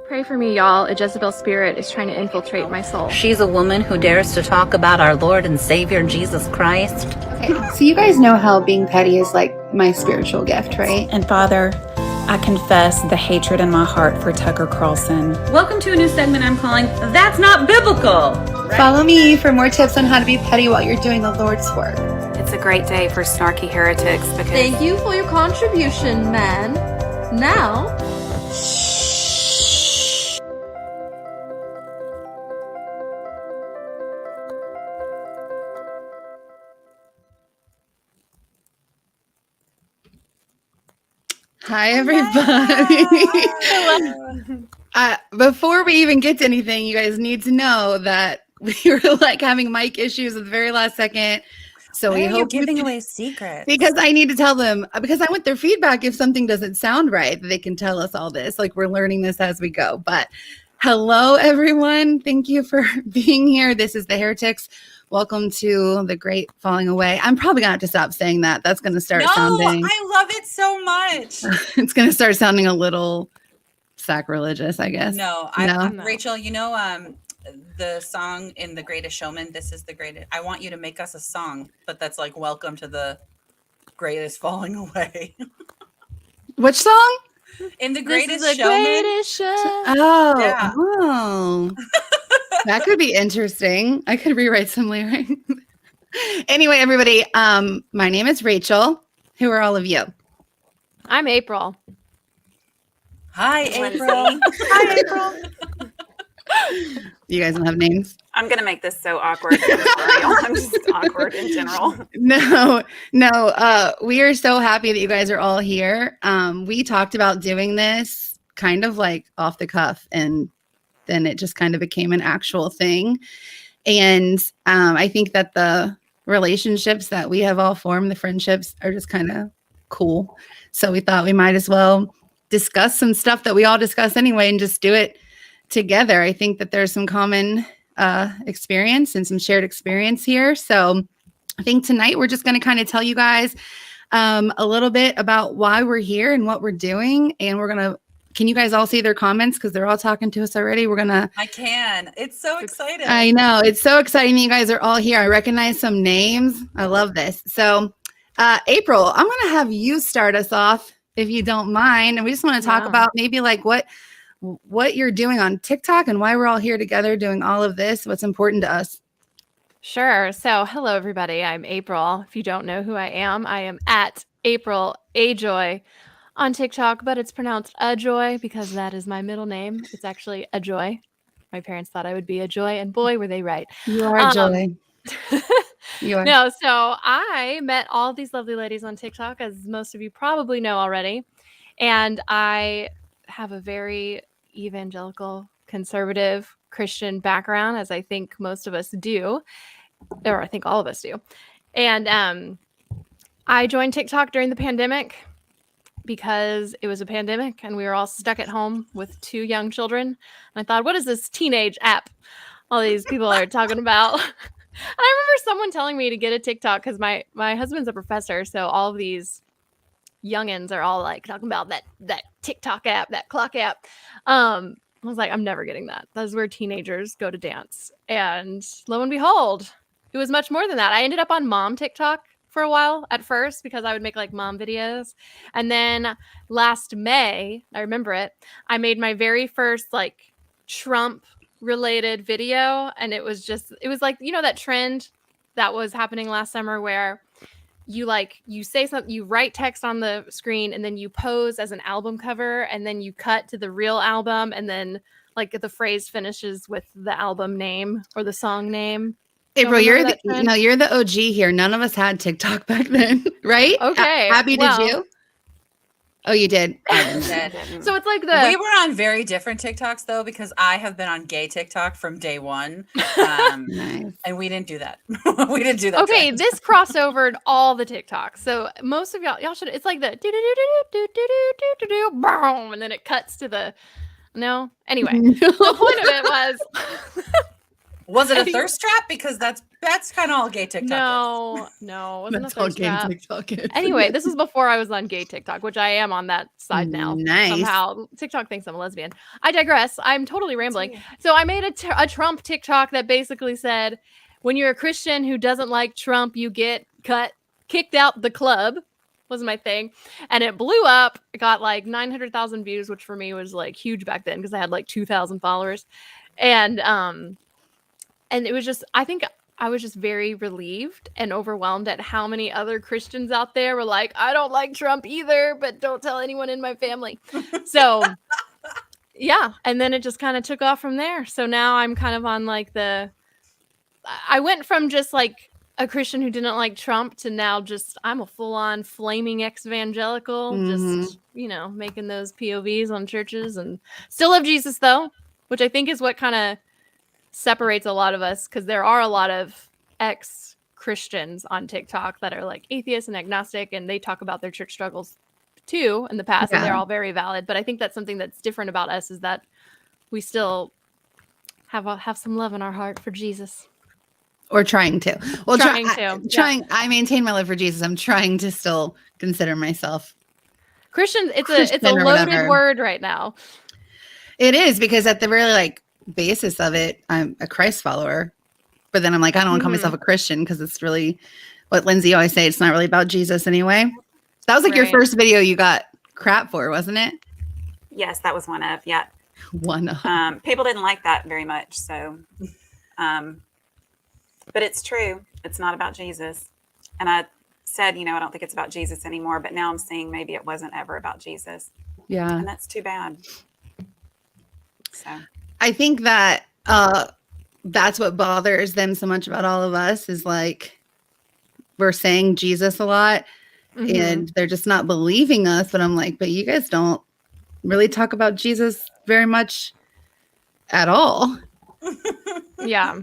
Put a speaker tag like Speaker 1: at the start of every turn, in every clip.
Speaker 1: Pray for me, y'all. A Jezebel spirit is trying to infiltrate my soul.
Speaker 2: She's a woman who dares to talk about our Lord and Savior, Jesus Christ.
Speaker 3: Okay, so you guys know how being petty is like my spiritual gift, right?
Speaker 4: And Father, I confess the hatred in my heart for Tucker Carlson.
Speaker 5: Welcome to a new segment I'm calling That's Not Biblical.
Speaker 3: Right? Follow me for more tips on how to be petty while you're doing the Lord's work.
Speaker 6: It's a great day for snarky heretics because...
Speaker 7: Thank you for your contribution, man. Now...
Speaker 3: Hi, everybody. Before we even get to anything, you guys need to know that we were like having mic issues at the very last second. So
Speaker 2: Why
Speaker 3: we
Speaker 2: are
Speaker 3: hope
Speaker 2: you giving away secrets?
Speaker 3: Because I need to tell them, because I want their feedback. If something doesn't sound right, they can tell us all this. Like we're learning this as we go. But hello, everyone. Thank you for being here. This is the Heretics. Welcome to the great falling away. I'm probably going to have to stop saying that. That's going to start sounding.
Speaker 2: I love it so much.
Speaker 3: It's going to start sounding a little sacrilegious, I guess.
Speaker 2: No. Rachel, you know the song in The Greatest Showman, This is the Greatest. I want you to make us a song, but that's like welcome to the greatest falling away.
Speaker 3: Which song?
Speaker 2: In The Greatest
Speaker 7: This is the
Speaker 2: Showman.
Speaker 7: Greatest show.
Speaker 3: Oh,
Speaker 2: Yeah.
Speaker 3: oh. That could be interesting. I could rewrite some lyrics. Anyway, everybody, my name is Rachel. Who are all of you?
Speaker 7: I'm April.
Speaker 2: Hi, April.
Speaker 6: Hi, April.
Speaker 3: You guys don't have names?
Speaker 6: I'm going to make this so awkward. I'm sorry. I'm just awkward in general.
Speaker 3: No. We are so happy that you guys are all here. We talked about doing this kind of like off the cuff, and then it just kind of became an actual thing. And I think that the relationships that we have all formed, the friendships, are just kind of cool. So we thought we might as well discuss some stuff that we all discuss anyway and just do it together. I think that there's some common experience and some shared experience here. So I think tonight we're just going to kind of tell you guys a little bit about why we're here and what we're doing. And we're going to, can you guys all see their comments? Because they're all talking to us already. We're going to.
Speaker 2: I can. It's so exciting.
Speaker 3: I know. It's so exciting. You guys are all here. I recognize some names. I love this. So April, I'm going to have you start us off if you don't mind. And we just want to talk about maybe like what you're doing on TikTok and why we're all here together doing all of this, what's important to us.
Speaker 7: Sure. So, hello, everybody. I'm April. If you don't know who I am at April Ajoy on TikTok, but it's pronounced Ajoy because that is my middle name. It's actually Ajoy. My parents thought I would be a joy, and boy, were they right.
Speaker 3: You are Joy. You are.
Speaker 7: No, so I met all these lovely ladies on TikTok, as most of you probably know already. And I have a very evangelical, conservative Christian background, as I think most of us do, or I think all of us do. And I joined TikTok during the pandemic because it was a pandemic and we were all stuck at home with 2 young children. And I thought, what is this teenage app all these people are talking about? And I remember someone telling me to get a TikTok because my husband's a professor, so all of these youngins are all like talking about that TikTok app, that clock app. I was like, I'm never getting that. That's where teenagers go to dance. And lo and behold, it was much more than that. I ended up on mom TikTok for a while at first because I would make like mom videos. And then last May, I remember it, I made my very first like Trump related video. And it was like, you know, that trend that was happening last summer where you say something, you write text on the screen and then you pose as an album cover and then you cut to the real album and then like the phrase finishes with the album name or the song name.
Speaker 3: April, you're the OG here. None of us had TikTok back then, right?
Speaker 7: Okay.
Speaker 3: Abby, did you? Oh, you did.
Speaker 7: So it's like
Speaker 2: we were on very different TikToks though, because I have been on gay TikTok from day one.
Speaker 3: Nice.
Speaker 2: And we didn't do that. We didn't do that.
Speaker 7: Okay,
Speaker 2: trend.
Speaker 7: this crossovered all the TikToks. So most of y'all should, it's like the do do do do do do do do boom, and then it cuts to the anyway. The point of it was
Speaker 2: Was it a thirst trap? Because that's kind of all gay TikTok is.
Speaker 7: No, it wasn't a thirst trap.
Speaker 3: TikTok is.
Speaker 7: Anyway, this was before I was on gay TikTok, which I am on that side now.
Speaker 3: Nice.
Speaker 7: Somehow TikTok thinks I'm a lesbian. I digress. I'm totally rambling. So I made a Trump TikTok that basically said, when you're a Christian who doesn't like Trump, you get kicked out the club. Was my thing. And it blew up. It got like 900,000 views, which for me was like huge back then because I had like 2,000 followers. And it was just, I think I was just very relieved and overwhelmed at how many other Christians out there were like, I don't like Trump either, but don't tell anyone in my family. So yeah. And then it just kind of took off from there. So now I'm kind of on like I went from just like a Christian who didn't like Trump to now just, I'm a full on flaming ex-evangelical, just, making those POVs on churches and still love Jesus though, which I think is what kind of separates a lot of us, because there are a lot of ex-Christians on TikTok that are like atheists and agnostic, and they talk about their church struggles too in the past, and they're all very valid. But I think that's something that's different about us, is that we still have some love in our heart for Jesus.
Speaker 3: Or trying to. Well,
Speaker 7: trying.
Speaker 3: I maintain my love for Jesus. I'm trying to still consider myself
Speaker 7: Christian. It's
Speaker 3: Christian
Speaker 7: a
Speaker 3: or
Speaker 7: loaded
Speaker 3: whatever.
Speaker 7: word right now.
Speaker 3: It is, because at the really basis of it, I'm a Christ follower. But then I'm like, I don't want to call myself a Christian, because it's really what Lindsay always say. It's not really about Jesus anyway. That was your first video you got crap for, wasn't it?
Speaker 6: Yes, that was one of. Yeah.
Speaker 3: One of.
Speaker 6: People didn't like that very much. So, but it's true. It's not about Jesus. And I said, I don't think it's about Jesus anymore. But now I'm seeing maybe it wasn't ever about Jesus.
Speaker 3: Yeah.
Speaker 6: And that's too bad. So
Speaker 3: I think that that's what bothers them so much about all of us, is we're saying Jesus a lot and they're just not believing us. But I'm like, but you guys don't really talk about Jesus very much at all.
Speaker 7: Yeah.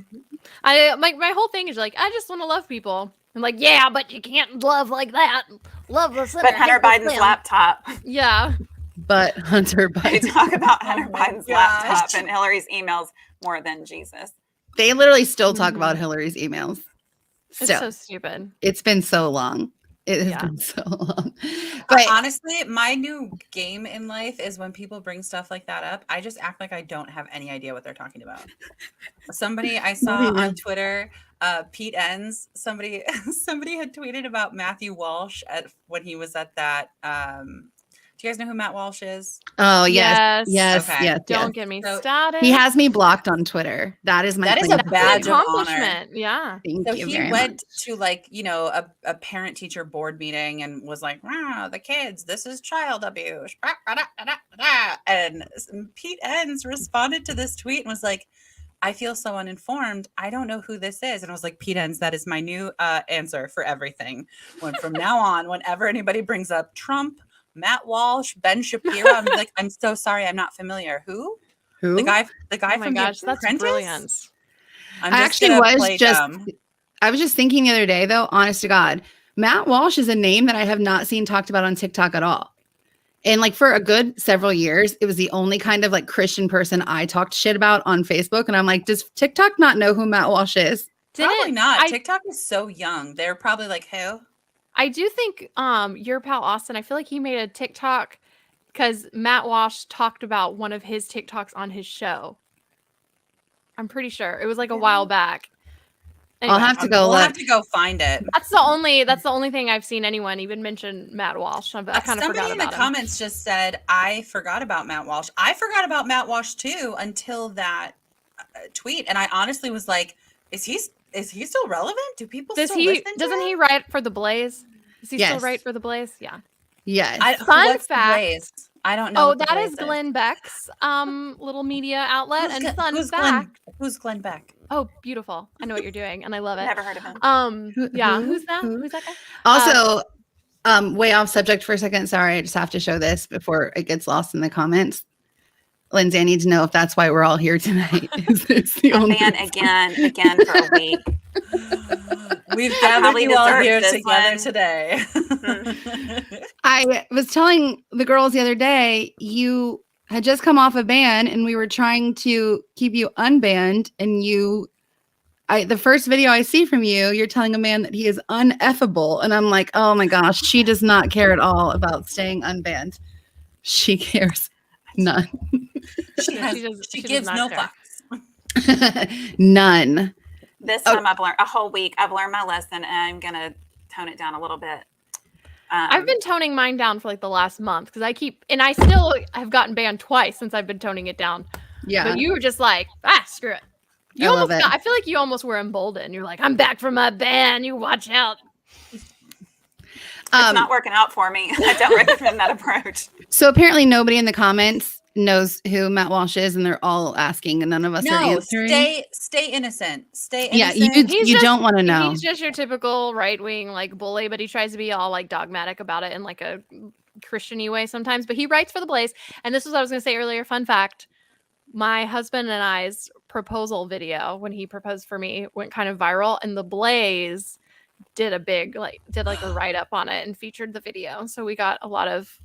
Speaker 7: My whole thing is I just want to love people. I'm like, yeah, but you can't love like that. Love the sinner.
Speaker 6: but Hunter Biden's laptop.
Speaker 7: Yeah.
Speaker 3: But Hunter
Speaker 6: They
Speaker 3: Biden.
Speaker 6: talk about Hunter Biden's laptop
Speaker 2: gosh.
Speaker 6: and Hillary's emails more than Jesus.
Speaker 3: They literally still talk about Hillary's emails.
Speaker 7: It's so stupid.
Speaker 3: It's been so long. It has been so long.
Speaker 2: But
Speaker 3: But
Speaker 2: honestly, my new game in life is when people bring stuff like that up, I just act like I don't have any idea what they're talking about. Somebody I saw on Twitter, Pete Enns, somebody had tweeted about Matthew Walsh when he was at that. Do you guys know who Matt Walsh is?
Speaker 3: oh yes,
Speaker 2: Okay.
Speaker 3: yes.
Speaker 7: Don't get me
Speaker 2: So
Speaker 7: started.
Speaker 3: He has me blocked on Twitter. That is my
Speaker 2: That is
Speaker 3: claim
Speaker 2: a
Speaker 3: to
Speaker 2: badge
Speaker 3: fame.
Speaker 2: of honor.
Speaker 7: accomplishment. Yeah.
Speaker 3: Thank
Speaker 2: So
Speaker 3: you
Speaker 2: he
Speaker 3: very
Speaker 2: went
Speaker 3: much.
Speaker 2: to a parent teacher board meeting and was like, wow, the kids, this is child abuse. And Pete Enns responded to this tweet and was like, I feel so uninformed. I don't know who this is. And I was like, Pete Enns, that is my new answer for everything. From now on, whenever anybody brings up Trump, Matt Walsh, Ben Shapiro, I'm like, I'm so sorry, I'm not familiar. Who?
Speaker 3: Who?
Speaker 2: The guy
Speaker 7: Oh my
Speaker 2: from
Speaker 7: gosh,
Speaker 2: The
Speaker 7: that's
Speaker 2: Apprentice?
Speaker 7: brilliant.
Speaker 2: I'm
Speaker 3: I
Speaker 2: just
Speaker 3: actually
Speaker 2: gonna
Speaker 3: was
Speaker 2: play dumb.
Speaker 3: I was just thinking the other day, though, honest to God, Matt Walsh is a name that I have not seen talked about on TikTok at all. And for a good several years, it was the only kind of Christian person I talked shit about on Facebook. And I'm like, does TikTok not know who Matt Walsh is?
Speaker 2: Probably not. TikTok is so young. They're probably like, who?
Speaker 7: I do think your pal Austin, I feel like he made a TikTok because Matt Walsh talked about one of his TikToks on his show. I'm pretty sure. It was a while back. Anyway,
Speaker 3: I'll have to go
Speaker 2: We'll
Speaker 3: look.
Speaker 2: have to go find it.
Speaker 7: that's the only thing I've seen anyone even mention Matt Walsh. I kind of
Speaker 2: Somebody
Speaker 7: forgot
Speaker 2: in the
Speaker 7: about him.
Speaker 2: comments just said, I forgot about Matt Walsh. I forgot about Matt Walsh too until that tweet. And I honestly was like, is he still relevant? Do people still listen to
Speaker 7: Doesn't
Speaker 2: him?
Speaker 7: he write for the Blaze? Is he still
Speaker 3: Yes.
Speaker 7: write for the Blaze? Yeah.
Speaker 3: Yes.
Speaker 7: Fun
Speaker 2: what's the
Speaker 7: fact.
Speaker 2: Blaze? I don't know.
Speaker 7: Oh,
Speaker 2: what the
Speaker 7: that
Speaker 2: Blaze
Speaker 7: is Glenn Beck's little media outlet.
Speaker 2: Who's
Speaker 7: And
Speaker 2: Glenn-
Speaker 7: fun
Speaker 2: who's
Speaker 7: fact.
Speaker 2: Who's Glenn Beck?
Speaker 7: Oh, beautiful. I know what you're doing and I love it.
Speaker 6: Never heard of him.
Speaker 7: Yeah,
Speaker 3: Who?
Speaker 7: who's that?
Speaker 3: Who?
Speaker 7: Who's that guy?
Speaker 3: Also, way off subject for a second. Sorry, I just have to show this before it gets lost in the comments. Lindsay, I need to know if that's why we're all here tonight. Is this the
Speaker 6: A
Speaker 3: only
Speaker 6: ban again for a week.
Speaker 2: We've gathered
Speaker 6: probably
Speaker 2: you all
Speaker 6: deserved
Speaker 2: here
Speaker 6: this
Speaker 2: together
Speaker 6: one.
Speaker 2: today.
Speaker 3: I was telling the girls the other day, you had just come off a ban and we were trying to keep you unbanned and you the first video I see from you, you're telling a man that he is uneffable. And I'm like, oh my gosh, she does not care at all about staying unbanned. She cares none.
Speaker 2: She
Speaker 7: does
Speaker 2: gives
Speaker 7: not
Speaker 2: no
Speaker 7: care.
Speaker 2: fucks.
Speaker 3: None.
Speaker 6: This time I've learned a whole week. I've learned my lesson, and I'm gonna tone it down a little bit.
Speaker 7: I've been toning mine down for like the last month because I still have gotten banned twice since I've been toning it down.
Speaker 3: Yeah.
Speaker 7: But you were just like, screw it.
Speaker 3: I love it.
Speaker 7: I feel like you almost were emboldened. You're like, I'm back from my ban. You watch out.
Speaker 6: It's not working out for me. I don't recommend that approach.
Speaker 3: So apparently nobody in the comments knows who Matt Walsh is, and they're all asking, and none of us are
Speaker 2: No,
Speaker 3: answering.
Speaker 2: stay innocent. Stay
Speaker 3: Yeah,
Speaker 2: innocent.
Speaker 3: you don't want to know.
Speaker 7: He's just your typical right-wing like bully, but he tries to be all like dogmatic about it in like a Christian-y way sometimes. But he writes for The Blaze, and this was what I was going to say earlier. Fun fact: my husband and I's proposal video when he proposed for me went kind of viral, and The Blaze did a write-up on it and featured the video. So we got a lot of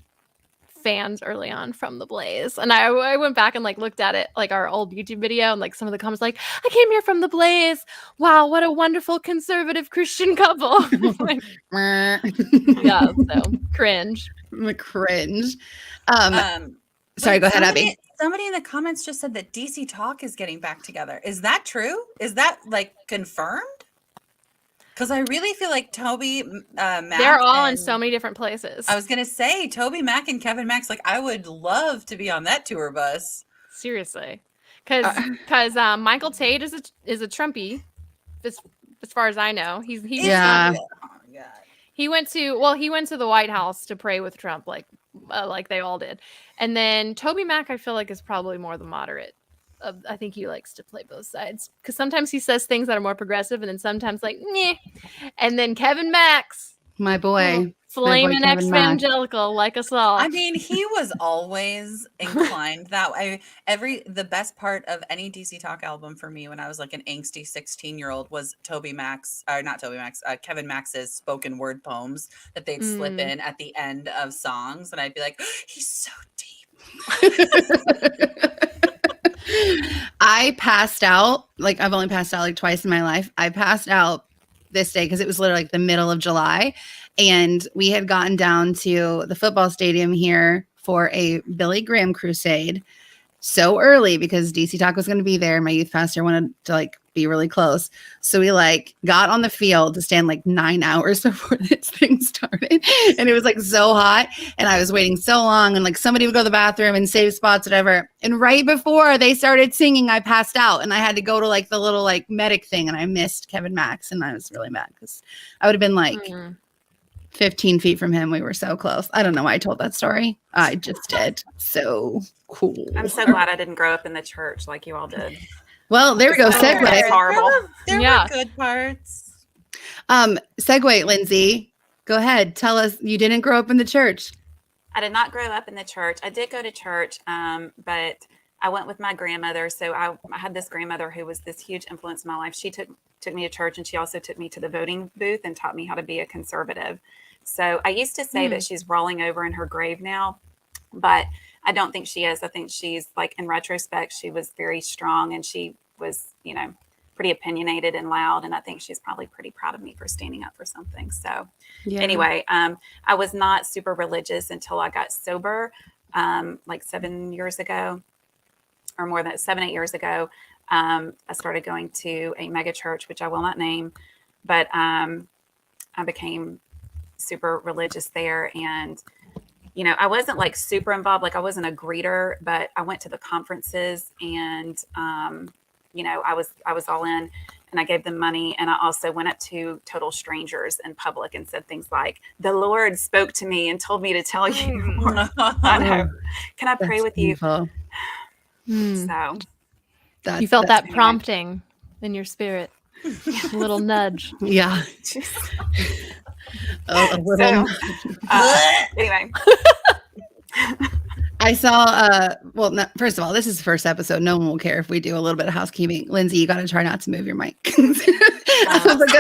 Speaker 7: fans early on from The Blaze, and I went back and like looked at it, like our old YouTube video, and like some of the comments like, I came here from The Blaze, wow, what a wonderful conservative Christian couple. Like, yeah, so cringe.
Speaker 3: Cringe. Sorry, go ahead, Abby.
Speaker 2: Somebody in the comments just said that DC Talk is getting back together. Is that true? Is that like confirmed? Because I really feel like Toby, Mac,
Speaker 7: they're all in so many different places.
Speaker 2: I was gonna say Toby Mac and Kevin Max. Like, I would love to be on that tour bus.
Speaker 7: Seriously, because Michael Tate is a Trumpy, as far as I know. He's
Speaker 3: Yeah.
Speaker 2: Oh my God.
Speaker 7: He went to the White House to pray with Trump, like they all did. And then Toby Mac, I feel like, is probably more the moderate. I think he likes to play both sides because sometimes he says things that are more progressive, and then sometimes like, meh. And then Kevin Max,
Speaker 3: My boy.
Speaker 7: flaming
Speaker 3: Kevin Max.
Speaker 7: ex-evangelical like us all.
Speaker 2: I mean, he was always inclined that way. The best part of any DC Talk album for me when I was like an angsty 16-year-old was Kevin Max's spoken word poems that they'd slip in at the end of songs, and I'd be like, he's so deep.
Speaker 3: I passed out. Like, I've only passed out like twice in my life. I passed out this day because it was literally like the middle of July, and we had gotten down to the football stadium here for a Billy Graham crusade so early because DC Talk was going to be there. My youth pastor wanted to like be really close. So we like got on the field to stand like 9 hours before this thing started. And it was like so hot. And I was waiting so long, and like somebody would go to the bathroom and save spots, whatever. And right before they started singing, I passed out, and I had to go to like the little like medic thing, and I missed Kevin Max, and I was really mad because I would have been like 15 feet from him. We were so close. I don't know why I told that story. I just did. So cool.
Speaker 6: I'm so glad I didn't grow up in the church like you all did.
Speaker 3: Well, there we go.
Speaker 6: That's
Speaker 3: Segue.
Speaker 6: horrible.
Speaker 2: There
Speaker 7: Yeah.
Speaker 2: were good parts.
Speaker 3: Segue, Lindsay. Go ahead. Tell us, you didn't grow up in the church.
Speaker 6: I did not grow up in the church. I did go to church, but I went with my grandmother. So I had this grandmother who was this huge influence in my life. She took me to church, and she also took me to the voting booth and taught me how to be a conservative. So I used to say that she's rolling over in her grave now, but I don't think she is. I think she's like, in retrospect, she was very strong, and she was, pretty opinionated and loud. And I think she's probably pretty proud of me for standing up for something. So anyway, I was not super religious until I got sober, like 7 years ago, or more than 7-8 years ago. I started going to a mega church, which I will not name, but I became super religious there. And I wasn't like super involved, like I wasn't a greeter, but I went to the conferences, and I was all in, and I gave them money. And I also went up to total strangers in public and said things like, "The Lord spoke to me and told me to tell you." I know. Can I pray with you? So
Speaker 7: You felt that prompting in your spirit, a little nudge.
Speaker 3: Yeah. A little.
Speaker 6: Anyway.
Speaker 3: I saw, first of all, this is the first episode. No one will care if we do a little bit of housekeeping. Lindsay, you got to try not to move your mic. I was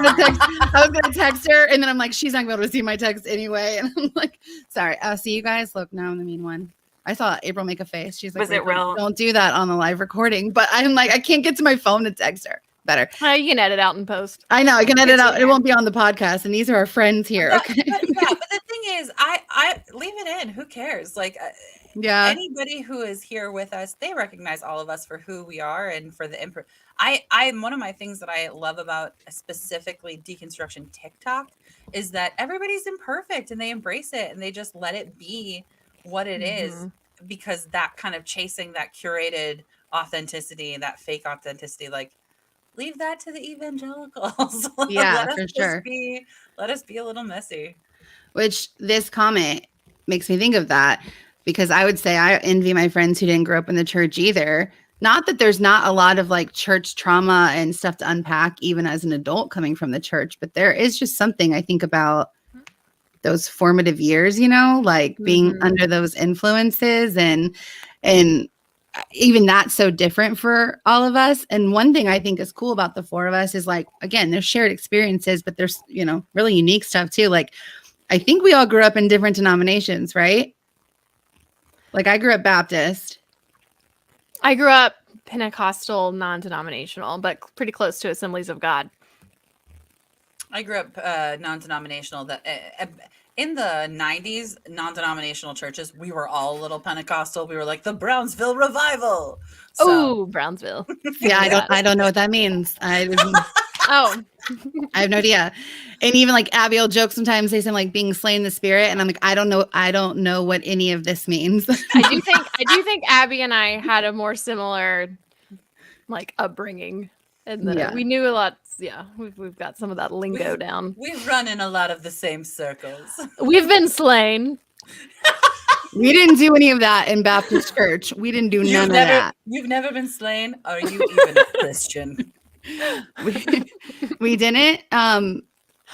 Speaker 3: going to text her, and then I'm like, she's not going to be able to see my text anyway. And I'm like, sorry. I'll see you guys. Look, now I'm the mean one. I saw April make a face. She's like,
Speaker 6: was it real?
Speaker 3: Don't do that on the live recording. But I'm like, I can't get to my phone to text her. better.
Speaker 7: You can edit out in post.
Speaker 3: I know I can edit out. It won't be on the podcast, and these are our friends here.
Speaker 2: But,
Speaker 3: Okay.
Speaker 2: but the thing is, I leave it in. Who cares? Like,
Speaker 3: Yeah.
Speaker 2: anybody who is here with us, they recognize all of us for who we are and for the I'm one of my things that I love about specifically deconstruction TikTok is that everybody's imperfect and they embrace it and they just let it be what it is, because that kind of chasing that curated authenticity, that fake authenticity, like, leave that to the evangelicals.
Speaker 3: Yeah,
Speaker 2: let us
Speaker 3: for
Speaker 2: just
Speaker 3: sure.
Speaker 2: let us be a little messy.
Speaker 3: Which this comment makes me think of that, because I would say I envy my friends who didn't grow up in the church either. Not that there's not a lot of like church trauma and stuff to unpack even as an adult coming from the church, but there is just something I think about those formative years, you know, like being under those influences, and even that's so different for all of us. And one thing I think is cool about the four of us is, like, again, there's shared experiences, but there's, you know, really unique stuff too. Like, I think we all grew up in different denominations, right? Like, I grew up Baptist.
Speaker 7: I grew up Pentecostal, non-denominational, but pretty close to Assemblies of God.
Speaker 2: I grew up non-denominational. That in the 90s, non-denominational churches, we were all a little Pentecostal. We were like the Brownsville Revival.
Speaker 7: Oh, Brownsville.
Speaker 3: Yeah, I don't know what that means.
Speaker 7: Oh,
Speaker 3: I have no idea. And even like Abby will joke sometimes, say something like being slain in the spirit, and I'm like, I don't know what any of this means.
Speaker 7: I do think Abby and I had a more similar like upbringing, and we knew a lot. Yeah, we've got some of that lingo down.
Speaker 2: We've run in a lot of the same circles.
Speaker 7: We've been slain.
Speaker 3: We didn't do any of that in Baptist church. We didn't do none of that.
Speaker 2: You've never been slain? Are you even a Christian?
Speaker 3: We didn't.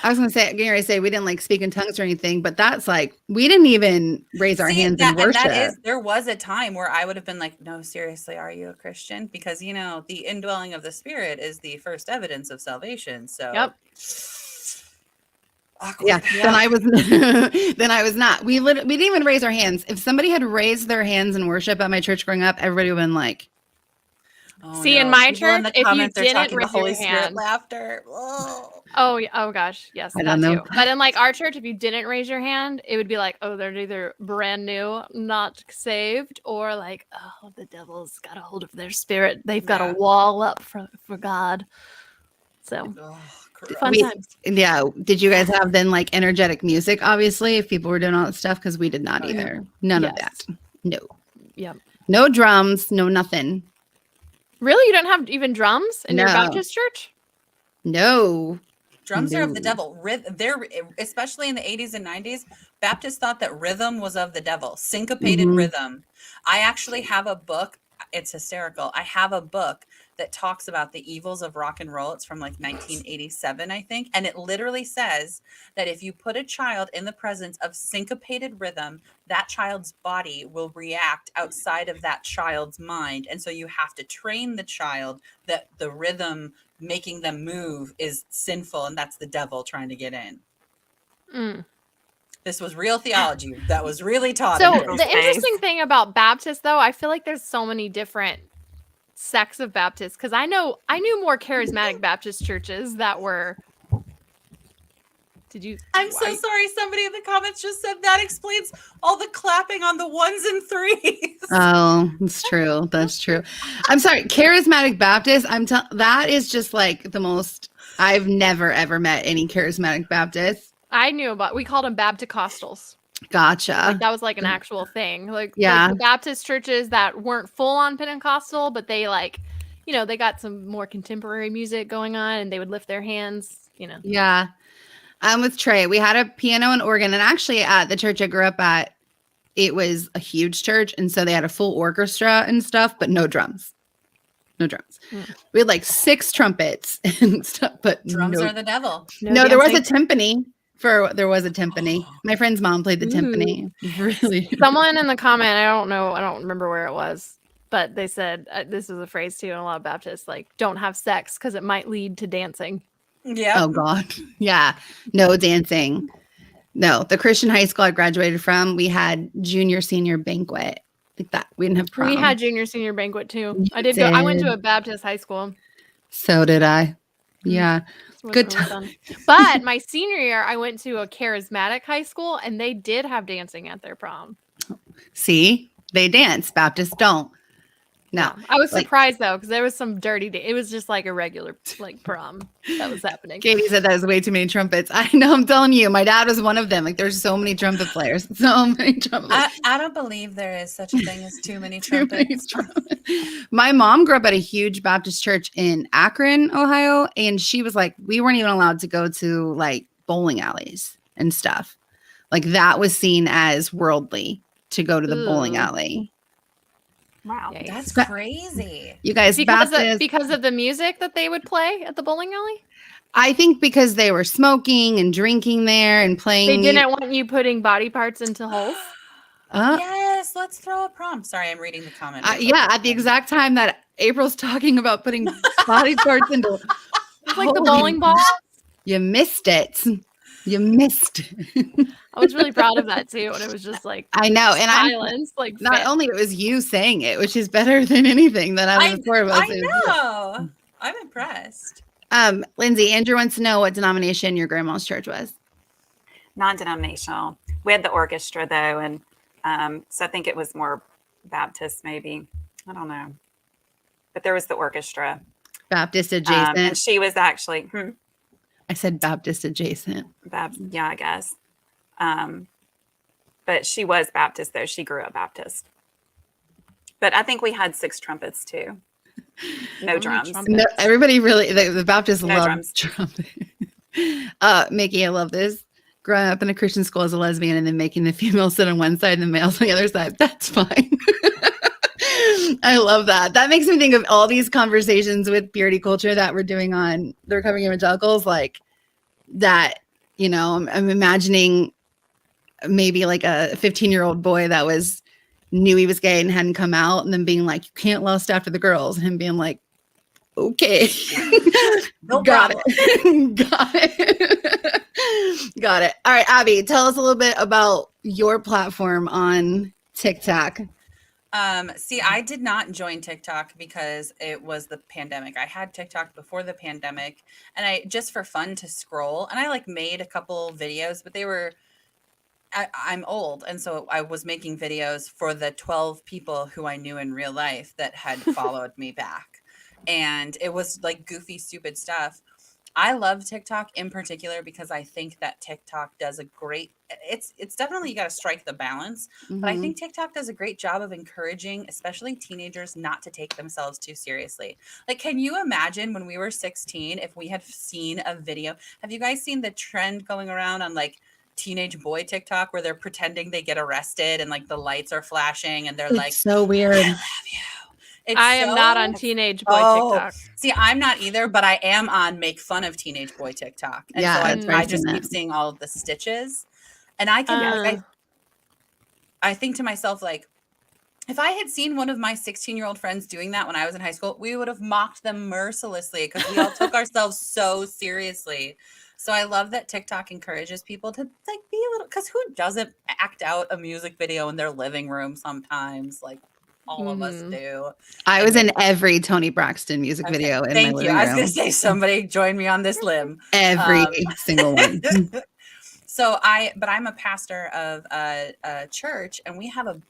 Speaker 3: I was getting ready to say we didn't like speak in tongues or anything, but that's like, we didn't even raise our hands in worship.
Speaker 2: There was a time where I would have been like, no, seriously, are you a Christian? Because, you know, the indwelling of the Spirit is the first evidence of salvation. So,
Speaker 7: yep.
Speaker 2: Awkward.
Speaker 3: Yeah. Then I was not. We didn't even raise our hands. If somebody had raised their hands in worship at my church growing up, everybody would have been like,
Speaker 7: see, in my church, if you didn't raise
Speaker 2: Holy
Speaker 7: your
Speaker 2: Spirit
Speaker 7: hand,
Speaker 2: laughter.
Speaker 7: oh gosh, yes,
Speaker 3: I don't know.
Speaker 7: But in like our church, if you didn't raise your hand, it would be like, oh, they're either brand new, not saved, or like, oh, the devil's got a hold of their spirit. They've got a wall up for God. So fun times.
Speaker 3: Yeah. Did you guys have then like energetic music? Obviously, if people were doing all that stuff, because we did not either. None of that. No.
Speaker 7: Yep.
Speaker 3: No drums. No nothing.
Speaker 7: Really? You don't have even drums in your Baptist church?
Speaker 3: No.
Speaker 2: Drums are of the devil. They're, especially in the 80s and 90s, Baptists thought that rhythm was of the devil. Syncopated rhythm. I actually have a book. It's hysterical. I have a book that talks about the evils of rock and roll. It's from like 1987, I think. And it literally says that if you put a child in the presence of syncopated rhythm, that child's body will react outside of that child's mind. And so you have to train the child that the rhythm making them move is sinful, and that's the devil trying to get in. This was real theology that was really taught.
Speaker 7: So the interesting thing about Baptists, though, I feel like there's so many different sects of Baptists, because I knew more charismatic Baptist churches that were.
Speaker 2: I'm so sorry. Somebody in the comments just said that explains all the clapping on the ones and threes.
Speaker 3: Oh, that's true. That's true. I'm sorry. Charismatic Baptist. That is just like the most. I've never ever met any charismatic Baptists.
Speaker 7: I knew about. We called them Bapticostals.
Speaker 3: Gotcha.
Speaker 7: Like that was like an actual thing. Like the Baptist churches that weren't full on Pentecostal, but they they got some more contemporary music going on, and they would lift their hands.
Speaker 3: Yeah. I'm with Trey. We had a piano and organ, and actually at the church I grew up at, it was a huge church, and so they had a full orchestra and stuff, but no drums. No drums. We had like 6 trumpets and stuff, but
Speaker 2: drums are the devil.
Speaker 3: No, there was a timpani. There was a timpani. My friend's mom played the timpani. Really.
Speaker 7: Someone in the comment, I don't remember where it was, but they said this is a phrase too in a lot of Baptists, like, don't have sex because it might lead to dancing.
Speaker 2: Yeah.
Speaker 3: Oh God. Yeah. No dancing. No. The Christian high school I graduated from, we had junior senior banquet. Like that. We didn't have prom.
Speaker 7: We had junior senior banquet too. I went to a Baptist high school.
Speaker 3: So did I. Yeah.
Speaker 7: This was
Speaker 3: Good
Speaker 7: really
Speaker 3: time.
Speaker 7: fun. But my senior year, I went to a charismatic high school, and they did have dancing at their prom.
Speaker 3: See, they dance. Baptists don't. No.
Speaker 7: Yeah. I was
Speaker 3: Like
Speaker 7: surprised though, because there was some dirty. It was just like a regular like prom that was happening.
Speaker 3: Katie said that was way too many trumpets. I know. I'm telling you, my dad was one of them. Like, there's so many trumpet players. So many trumpet players.
Speaker 2: I don't believe there is such a thing as too many
Speaker 3: Too many
Speaker 2: trumpets.
Speaker 3: trumpets. My mom grew up at a huge Baptist church in Akron, Ohio, and she was like, we weren't even allowed to go to like bowling alleys and stuff. Like that was seen as worldly to go to the bowling
Speaker 7: Ooh.
Speaker 3: alley.
Speaker 6: Wow.
Speaker 7: Yikes.
Speaker 2: That's
Speaker 3: Ba-
Speaker 2: crazy.
Speaker 3: You guys, Baptist.
Speaker 7: Because of the music that they would play at the bowling alley?
Speaker 3: I think because they were smoking and drinking there and playing.
Speaker 7: They didn't want you putting body parts into holes?
Speaker 2: Yes, let's throw a prompt. Sorry, I'm reading the comment. real quick.
Speaker 3: Yeah, at the exact time that April's talking about putting body parts into.
Speaker 7: It's like the
Speaker 3: Holy
Speaker 7: bowling ball.
Speaker 3: You missed it. You missed it.
Speaker 7: I was really proud of that too. And it was just like
Speaker 3: I know. And I'm
Speaker 7: silence. Like
Speaker 3: not
Speaker 7: fit.
Speaker 3: only it was you saying it, which is better than anything that I was before about.
Speaker 2: I know. I'm impressed.
Speaker 3: Lindsay, Andrew wants to know what denomination your grandma's church was.
Speaker 6: Non-denominational. We had the orchestra though, and so I think it was more Baptist, maybe. I don't know, but there was the orchestra.
Speaker 3: Baptist adjacent.
Speaker 6: And she was actually,
Speaker 3: I said Baptist adjacent.
Speaker 6: yeah, I guess. But she was Baptist though. She grew up Baptist. But I think we had 6 trumpets too. No drums.
Speaker 3: No, everybody really, the Baptists
Speaker 6: No
Speaker 3: love
Speaker 6: drums.
Speaker 3: trumpet. Mickey, I love this. Growing up in a Christian school as a lesbian and then making the females sit on one side and the males on the other side. That's fine. I love that. That makes me think of all these conversations with purity culture that we're doing on the Recovering Evangelicals. Like that, you know, I'm imagining maybe like a 15-year-old boy that knew he was gay and hadn't come out, and then being like, you can't lust after the girls, and him being like, okay.
Speaker 2: No
Speaker 3: Got
Speaker 2: problem.
Speaker 3: it. Got it. Got it. All right, Abby, tell us a little bit about your platform on TikTok.
Speaker 2: See, I did not join TikTok because it was the pandemic. I had TikTok before the pandemic, and I just for fun to scroll, and I like made a couple videos, but they were I'm old, and so I was making videos for the 12 people who I knew in real life that had followed me back. And it was like goofy, stupid stuff. I love TikTok in particular because I think that TikTok does a great, it's definitely, you got to strike the balance, but I think TikTok does a great job of encouraging, especially teenagers, not to take themselves too seriously. Like, can you imagine when we were 16, if we had seen a video, have you guys seen the trend going around on like teenage boy TikTok where they're pretending they get arrested and like the lights are flashing and they're
Speaker 3: It's
Speaker 2: like,
Speaker 3: so weird.
Speaker 2: I love you.
Speaker 7: I am not on teenage boy TikTok.
Speaker 2: See, I'm not either, but I am on make fun of teenage boy TikTok. And
Speaker 3: Yeah,
Speaker 2: so
Speaker 3: that's very
Speaker 2: I just keep
Speaker 3: similar.
Speaker 2: seeing all of the stitches. And I can I think to myself, like, if I had seen one of my 16-year-old friends doing that when I was in high school, we would have mocked them mercilessly because we all took ourselves so seriously. So I love that TikTok encourages people to like be a little, because who doesn't act out a music video in their living room sometimes? Like all of us do.
Speaker 3: I was in every Tony Braxton music
Speaker 2: Okay,
Speaker 3: video in my
Speaker 2: thank
Speaker 3: living
Speaker 2: you. I was
Speaker 3: room.
Speaker 2: going to say somebody join me on this limb.
Speaker 3: Every single one.
Speaker 2: So I'm a pastor of a church, and we have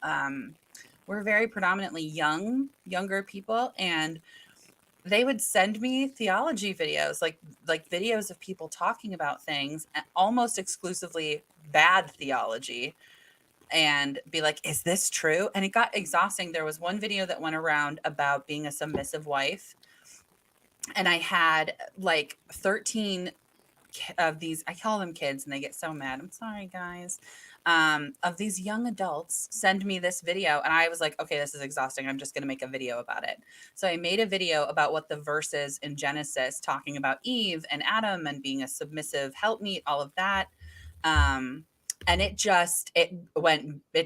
Speaker 2: we're very predominantly younger people, and they would send me theology videos, like videos of people talking about things, almost exclusively bad theology, and be like, is this true? And it got exhausting. There was one video that went around about being a submissive wife, and I had like 13 of these, I call them kids and they get so mad. I'm sorry, guys. Of these young adults send me this video, and I was like, okay, this is exhausting. I'm just going to make a video about it. So I made a video about what the verses in Genesis talking about Eve and Adam and being a submissive helpmeet, all of that. And it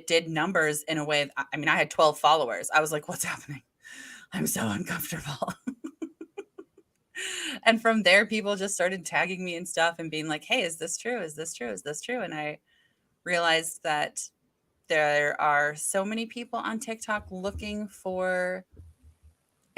Speaker 2: did numbers in a way. I mean, I had 12 followers. I was like, what's happening? I'm so uncomfortable. And from there, people just started tagging me and stuff and being like, hey, is this true? Is this true? Is this true? And I realized that there are so many people on TikTok looking for,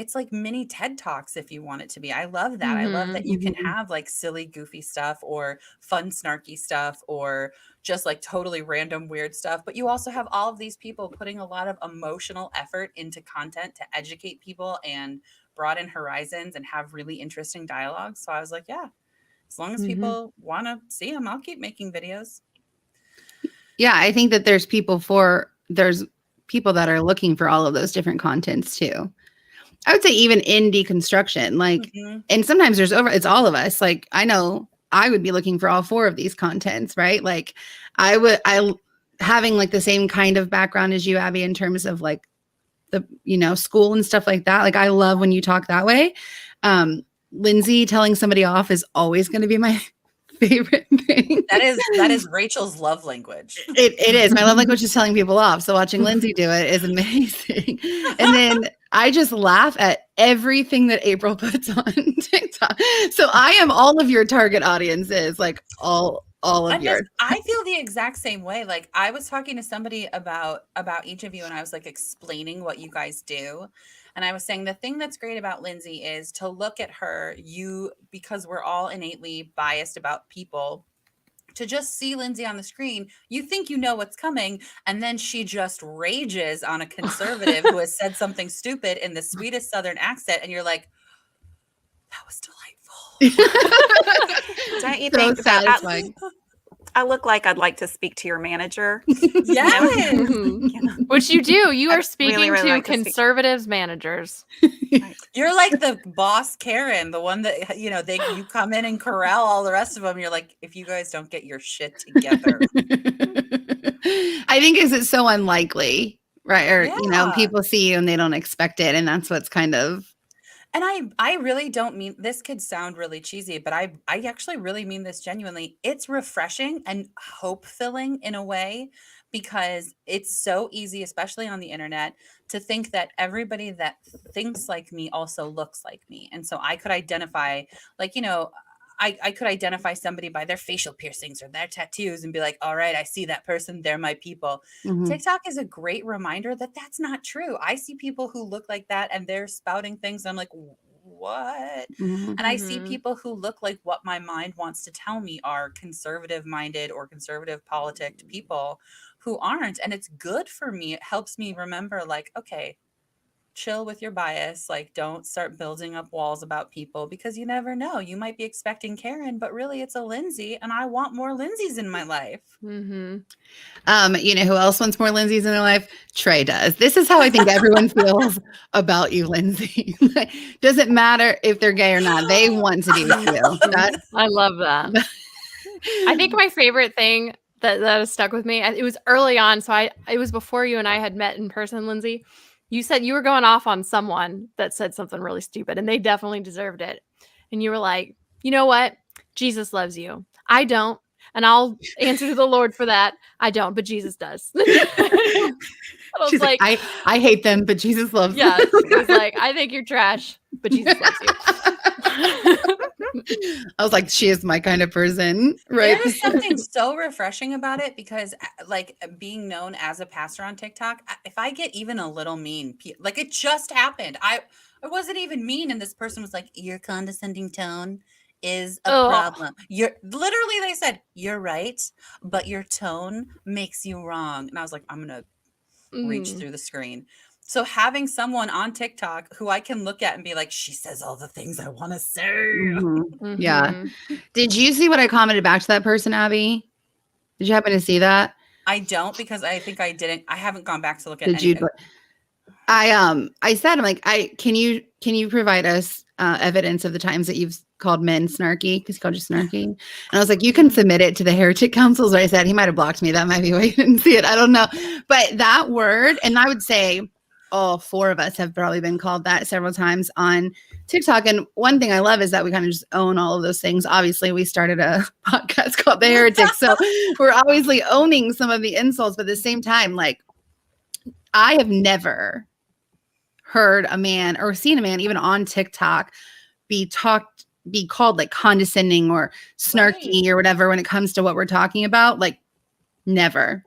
Speaker 2: it's like mini TED Talks if you want it to be. I love that. I love that you can have like silly, goofy stuff or fun, snarky stuff or just like totally random, weird stuff. But you also have all of these people putting a lot of emotional effort into content to educate people and broaden horizons and have really interesting dialogues. So I was like, yeah, as long as people want to see them, I'll keep making videos.
Speaker 3: Yeah, I think that there's people that are looking for all of those different contents too. I would say even in deconstruction, like, and sometimes it's all of us. Like, I know I would be looking for all 4 of these contents, right? Like having like the same kind of background as you, Abby, in terms of like the, school and stuff like that. Like, I love when you talk that way. Lindsay telling somebody off is always going to be my favorite thing.
Speaker 2: That is Rachel's love language.
Speaker 3: It is. My love language is telling people off. So watching Lindsay do it is amazing. And then I just laugh at everything that April puts on TikTok. So I am all of your target audiences, like all of yours.
Speaker 2: I feel the exact same way. Like, I was talking to somebody about each of you, and I was like explaining what you guys do. And I was saying the thing that's great about Lindsay is to look at her, because we're all innately biased about people, to just see Lindsay on the screen, you think you know what's coming, and then she just rages on a conservative who has said something stupid in the sweetest Southern accent, and you're like, that was delightful.
Speaker 6: Don't you
Speaker 3: So
Speaker 6: think
Speaker 3: satisfying.
Speaker 6: I look like I'd like to speak to your manager?
Speaker 2: Yes.
Speaker 7: Which you do. You
Speaker 6: I
Speaker 7: are speaking
Speaker 6: really
Speaker 7: to
Speaker 6: like to speak.
Speaker 7: conservatives managers.
Speaker 2: You're like the boss Karen, the one that, you come in and corral all the rest of them. You're like, if you guys don't get your shit together.
Speaker 3: I think it's so unlikely, right? Or,
Speaker 2: Yeah.
Speaker 3: people see you and they don't expect it. And that's what's kind of.
Speaker 2: And I really don't mean, this could sound really cheesy, but I actually really mean this genuinely. It's refreshing and hope-filling in a way, because it's so easy, especially on the internet, to think that everybody that thinks like me also looks like me. And so I could identify, like, I could identify somebody by their facial piercings or their tattoos and be like, all right, I see that person. They're my people. TikTok is a great reminder that that's not true. I see people who look like that and they're spouting things. I'm like, what? And I see people who look like what my mind wants to tell me are conservative minded or conservative politicked people who aren't. And it's good for me. It helps me remember, like, okay, chill with your bias. Like, don't start building up walls about people, because you never know. You might be expecting Karen, but really it's a Lindsay, and I want more Lindsays in my life.
Speaker 3: You know who else wants more Lindsays in their life? Trey does. This is how I think everyone feels about you, Lindsay. Doesn't matter if they're gay or not. They want to be with you.
Speaker 7: I love that. I think my favorite thing that has stuck with me, it was early on. So it was before you and I had met in person, Lindsay. You said you were going off on someone that said something really stupid, and they definitely deserved it. And you were like, you know what? Jesus loves you. I don't. And I'll answer to the Lord for that. I don't, but Jesus does. I was
Speaker 3: She's like, I hate them, but Jesus loves them.
Speaker 7: Yeah. It was like, I think you're trash, but Jesus loves you.
Speaker 3: I was like, she is my kind of person, right?
Speaker 2: There's something so refreshing about it, because like being known as a pastor on TikTok, if I get even a little mean, like it just happened. I wasn't even mean, and this person was like, your condescending tone is a problem. They said, you're right, but your tone makes you wrong. And I was like, I'm gonna reach through the screen. So having someone on TikTok who I can look at and be like, she says all the things I want to say.
Speaker 3: Yeah. Did you see what I commented back to that person, Abby? Did you happen to see that?
Speaker 2: I don't, because I think I didn't. I haven't gone back to look at it.
Speaker 3: I said, I'm like, can you provide us evidence of the times that you've called men snarky, because he called you snarky? And I was like, you can submit it to the Heretic Councils. I said, he might have blocked me. That might be why you didn't see it. I don't know. But that word, and I would say all 4 of us have probably been called that several times on TikTok. And one thing I love is that we kind of just own all of those things. Obviously, we started a podcast called The Heretics, so we're obviously owning some of the insults. But at the same time, like, I have never heard a man or seen a man, even on TikTok, be called like condescending or snarky or whatever when it comes to what we're talking about. Like, never.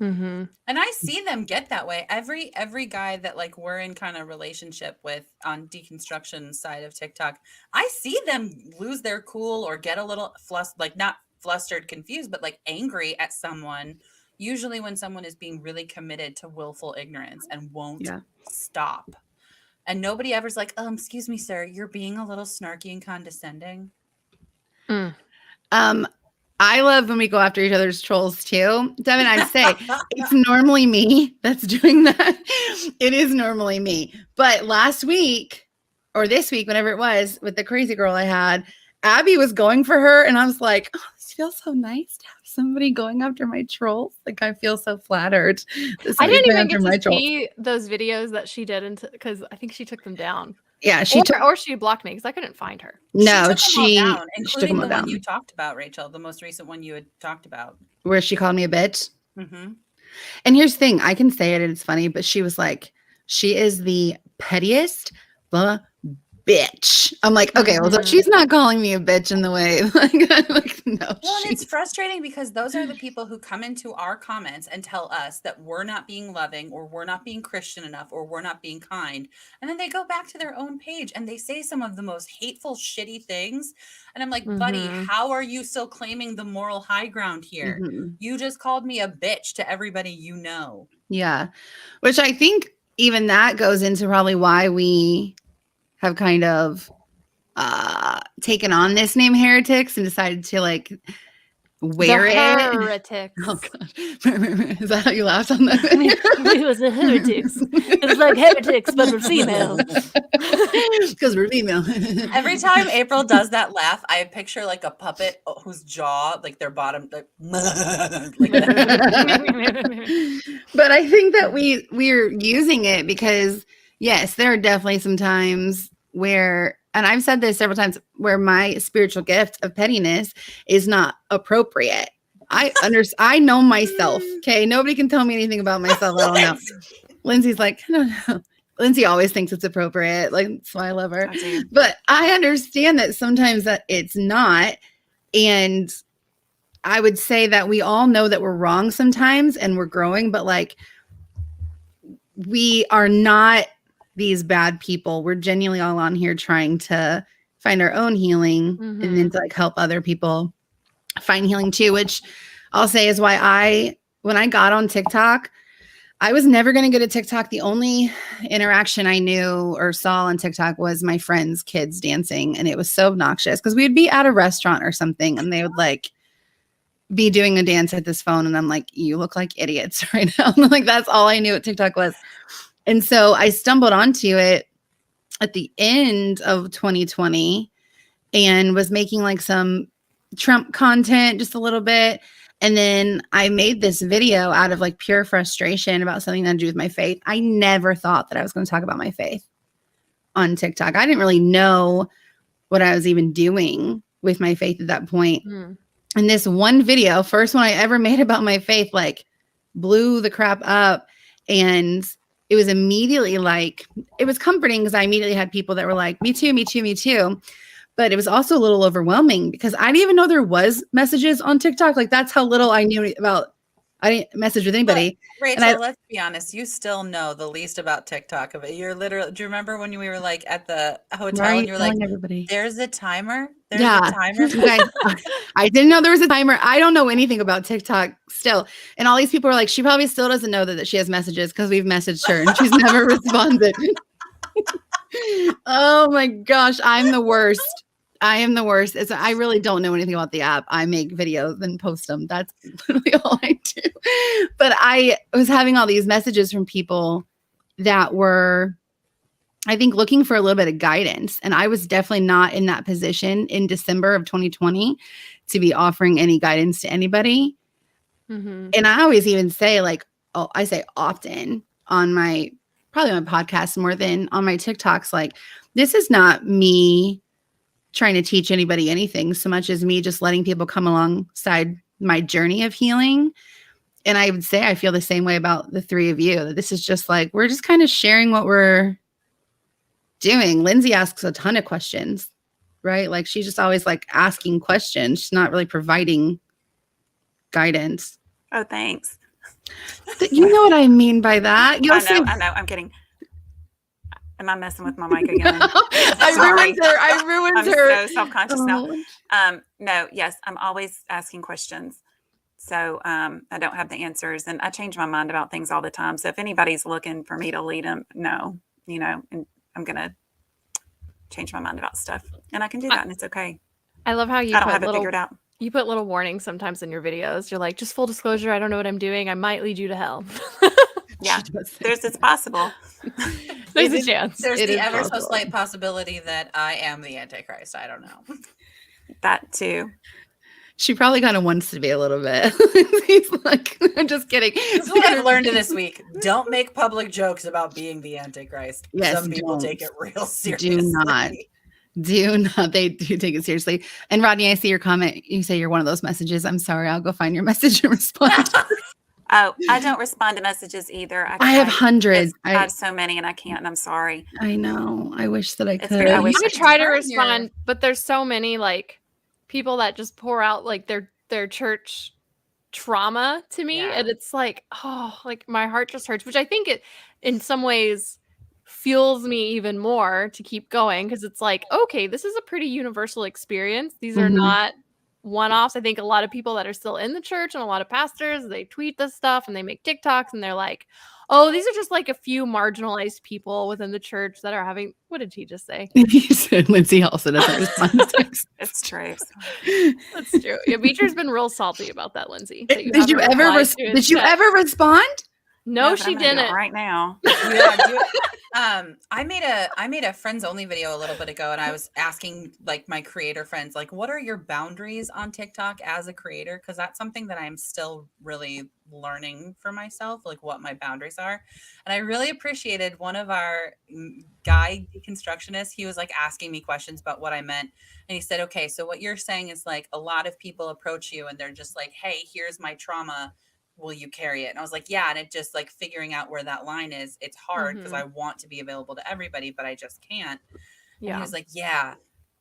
Speaker 7: Mm-hmm.
Speaker 2: And I see them get that way. Every guy that like we're in kind of relationship with on deconstruction side of TikTok, I see them lose their cool or get a little like not flustered, confused, but like angry at someone. Usually when someone is being really committed to willful ignorance and won't
Speaker 3: Yeah.
Speaker 2: stop. And nobody ever's like, excuse me, sir, you're being a little snarky and condescending.
Speaker 3: I love when we go after each other's trolls too. Devin, I'd say it's normally me that's doing that. It is normally me. But last week or this week, whenever it was, with the crazy girl I had, Abby was going for her. And I was like, oh, this feels so nice to have somebody going after my trolls. Like, I feel so flattered.
Speaker 7: I didn't even get to see those videos that she did because I think she took them down.
Speaker 3: Yeah,
Speaker 7: or she blocked me because I couldn't find her.
Speaker 3: No,
Speaker 2: she took them all down, including the one
Speaker 3: down.
Speaker 2: you talked about, Rachel, the most recent one you had talked about.
Speaker 3: Where she called me a bitch.
Speaker 2: Mm-hmm.
Speaker 3: And here's the thing, I can say it and it's funny, but she was like, she is the pettiest bitch. I'm like, okay, well, so she's not calling me a bitch in the way. Like, no.
Speaker 2: Well, and it's frustrating because those are the people who come into our comments and tell us that we're not being loving or we're not being Christian enough or we're not being kind. And then they go back to their own page and they say some of the most hateful, shitty things. And I'm like, buddy, how are you still claiming the moral high ground here? You just called me a bitch to everybody you know.
Speaker 3: Yeah. Which I think even that goes into probably why we have kind of taken on this name Heretics and decided to like wear it.
Speaker 7: Heretics.
Speaker 3: Oh god. Is that how you laughed on that?
Speaker 7: It was a heretics. It's like heretics, but we're female.
Speaker 3: Because we're female.
Speaker 2: Every time April does that laugh, I picture like a puppet whose jaw, like their bottom, like
Speaker 3: But I think that we're using it because yes, there are definitely some times where, and I've said this several times, where my spiritual gift of pettiness is not appropriate. I know myself. Okay. Nobody can tell me anything about myself. I don't know. Lindsay's like, I don't know. Lindsay always thinks it's appropriate. Like, that's why I love her. But I understand that sometimes that it's not. And I would say that we all know that we're wrong sometimes and we're growing, but like, we are not these bad people. We're genuinely all on here trying to find our own healing and then to like help other people find healing too, which I'll say is why when I got on TikTok, I was never going to go to TikTok. The only interaction I knew or saw on TikTok was my friends' kids dancing. And it was so obnoxious because we'd be at a restaurant or something and they would like be doing a dance at this phone. And I'm like, you look like idiots right now. Like, that's all I knew what TikTok was. And so I stumbled onto it at the end of 2020 and was making like some Trump content just a little bit. And then I made this video out of like pure frustration about something that had to do with my faith. I never thought that I was going to talk about my faith on TikTok. I didn't really know what I was even doing with my faith at that point. And this one video, first one I ever made about my faith, like blew the crap up. And it was immediately like, it was comforting because I immediately had people that were like, me too, me too, me too. But it was also a little overwhelming because I didn't even know there was messages on TikTok. Like, that's how little I knew about. I didn't message with anybody.
Speaker 2: But, Rachel, let's be honest. You still know the least about TikTok of it. You're literally, do you remember when we were like at the hotel and you were like,
Speaker 3: everybody.
Speaker 2: There's a timer? There's a timer?
Speaker 3: You guys, I didn't know there was a timer. I don't know anything about TikTok still. And all these people are like, she probably still doesn't know that she has messages because we've messaged her and she's never responded. Oh my gosh, I'm the worst. I am the worst. I really don't know anything about the app. I make videos and post them. That's literally all I do. But I was having all these messages from people that were, I think, looking for a little bit of guidance. And I was definitely not in that position in December of 2020 to be offering any guidance to anybody. And I always even say like, I say often on probably on my podcast more than on my TikToks, like, this is not me trying to teach anybody anything so much as me just letting people come alongside my journey of healing. And I would say I feel the same way about the three of you, that this is just like, we're just kind of sharing what we're doing. Lindsay asks a ton of questions, right? Like, she's just always like asking questions. She's not really providing guidance.
Speaker 6: Oh, thanks.
Speaker 3: You know what I mean by that. You also,
Speaker 6: I know. I'm kidding. Am I messing with my mic again?
Speaker 3: I
Speaker 6: Sorry.
Speaker 3: ruined
Speaker 6: I'm
Speaker 3: her.
Speaker 6: so self-conscious now.
Speaker 3: Oh.
Speaker 6: No, yes, I'm always asking questions. So I don't have the answers, and I change my mind about things all the time. So if anybody's looking for me to lead them, no, and I'm going to change my mind about stuff, and I can do that, and it's okay.
Speaker 7: I love how you
Speaker 6: I don't
Speaker 7: put
Speaker 6: have it
Speaker 7: little
Speaker 6: figured out.
Speaker 7: you put little warnings sometimes in your videos. You're like, just full disclosure, I don't know what I'm doing. I might lead you to hell.
Speaker 6: Yeah, it's possible.
Speaker 7: There's a chance.
Speaker 2: There's
Speaker 3: It
Speaker 2: the
Speaker 3: is
Speaker 2: ever so
Speaker 3: possible.
Speaker 2: slight possibility that I am the Antichrist. I don't know.
Speaker 6: That too.
Speaker 3: She probably kind of wants to be a little bit. He's like, I'm just kidding.
Speaker 2: This is what I've learned this week. Don't make public jokes about being the Antichrist.
Speaker 3: Yes,
Speaker 2: some people
Speaker 3: don't.
Speaker 2: take it real seriously.
Speaker 3: Do not. They do take it seriously. And Rodney, I see your comment. You say you're one of those messages. I'm sorry. I'll go find your message and respond.
Speaker 6: Oh, I don't respond to messages either.
Speaker 3: I have hundreds.
Speaker 6: I have so many, and I can't. And I'm sorry.
Speaker 3: I know. I wish that I
Speaker 6: It's
Speaker 3: could.
Speaker 6: very- I wish
Speaker 7: I
Speaker 6: I
Speaker 7: try to
Speaker 2: could.
Speaker 7: respond, but there's so many like people that just pour out like their church trauma to me,
Speaker 2: Yeah.
Speaker 7: and it's like, oh, like my heart just hurts, which I think it in some ways fuels me even more to keep going, because it's like, okay, this is a pretty universal experience. These are
Speaker 3: Mhm.
Speaker 7: not one-offs. I think a lot of people that are still in the church and a lot of pastors, they tweet this stuff and they make TikToks and they're like, oh, these are just like a few marginalized people within the church that are having, what did he just say?
Speaker 3: He said Lindsay also doesn't respond to text.
Speaker 6: It's true.
Speaker 7: That's true. Yeah, Beecher's been real salty about that, Lindsay. that
Speaker 3: Did you
Speaker 7: haven't
Speaker 3: ever
Speaker 7: replied to his
Speaker 3: did you
Speaker 7: text.
Speaker 3: ever respond?
Speaker 7: No,
Speaker 6: but
Speaker 7: she
Speaker 6: I'm gonna do it
Speaker 7: didn't.
Speaker 6: right now.
Speaker 2: Yeah, I made a friends only video a little bit ago, and I was asking like my creator friends, like, what are your boundaries on TikTok as a creator? Because that's something that I'm still really learning for myself, like what my boundaries are. And I really appreciated one of our guy deconstructionists. He was like asking me questions about what I meant, and he said, okay, so what you're saying is like a lot of people approach you and they're just like, hey, here's my trauma, will you carry it? And I was like, yeah. And it just like figuring out where that line is, it's hard because I want to be available to everybody, but I just can't. And he was like, yeah,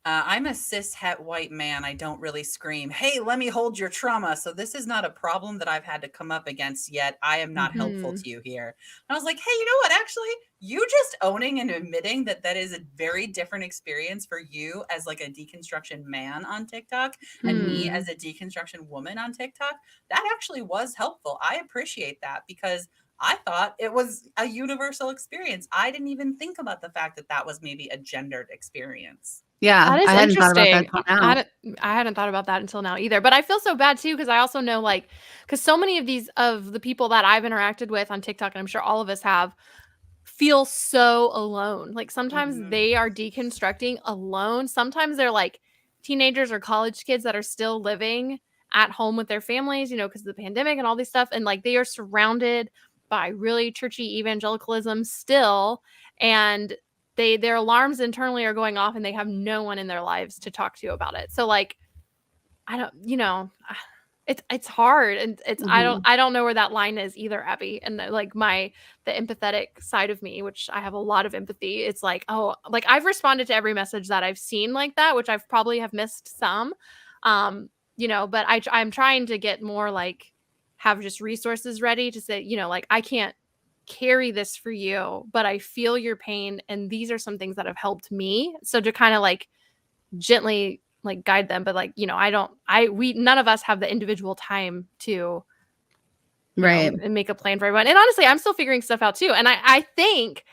Speaker 2: I'm a cis het white man. I don't really scream, hey, let me hold your trauma. So this is not a problem that I've had to come up against yet. I am not helpful to you here. And I was like, hey, you know what? Actually, you just owning and admitting that that is a very different experience for you as like a deconstruction man on TikTok and me as a deconstruction woman on TikTok, that actually was helpful. I appreciate that because I thought it was a universal experience. I didn't even think about the fact that that was maybe a gendered experience.
Speaker 3: Yeah,
Speaker 7: that is
Speaker 3: I hadn't thought about
Speaker 7: interesting.
Speaker 3: that till now.
Speaker 7: I hadn't thought about that until now either. But I feel so bad too, because I also know like, because so many of the people that I've interacted with on TikTok, and I'm sure all of us have, feel so alone. Like sometimes they are deconstructing alone. Sometimes they're like teenagers or college kids that are still living at home with their families, because of the pandemic and all this stuff. And like they are surrounded by really churchy evangelicalism still. And their alarms internally are going off and they have no one in their lives to talk to about it. So like, I don't, it's hard, and it's I don't know where that line is either, Abby. And like the empathetic side of me, which I have a lot of empathy, it's like, oh, like I've responded to every message that I've seen like that, which I've probably have missed some, but I'm trying to get more like have just resources ready to say, like I can't carry this for you, but I feel your pain, and these are some things that have helped me. So to kind of like gently like guide them, but like none of us have the individual time to and make a plan for everyone. And honestly, I'm still figuring stuff out too. And I think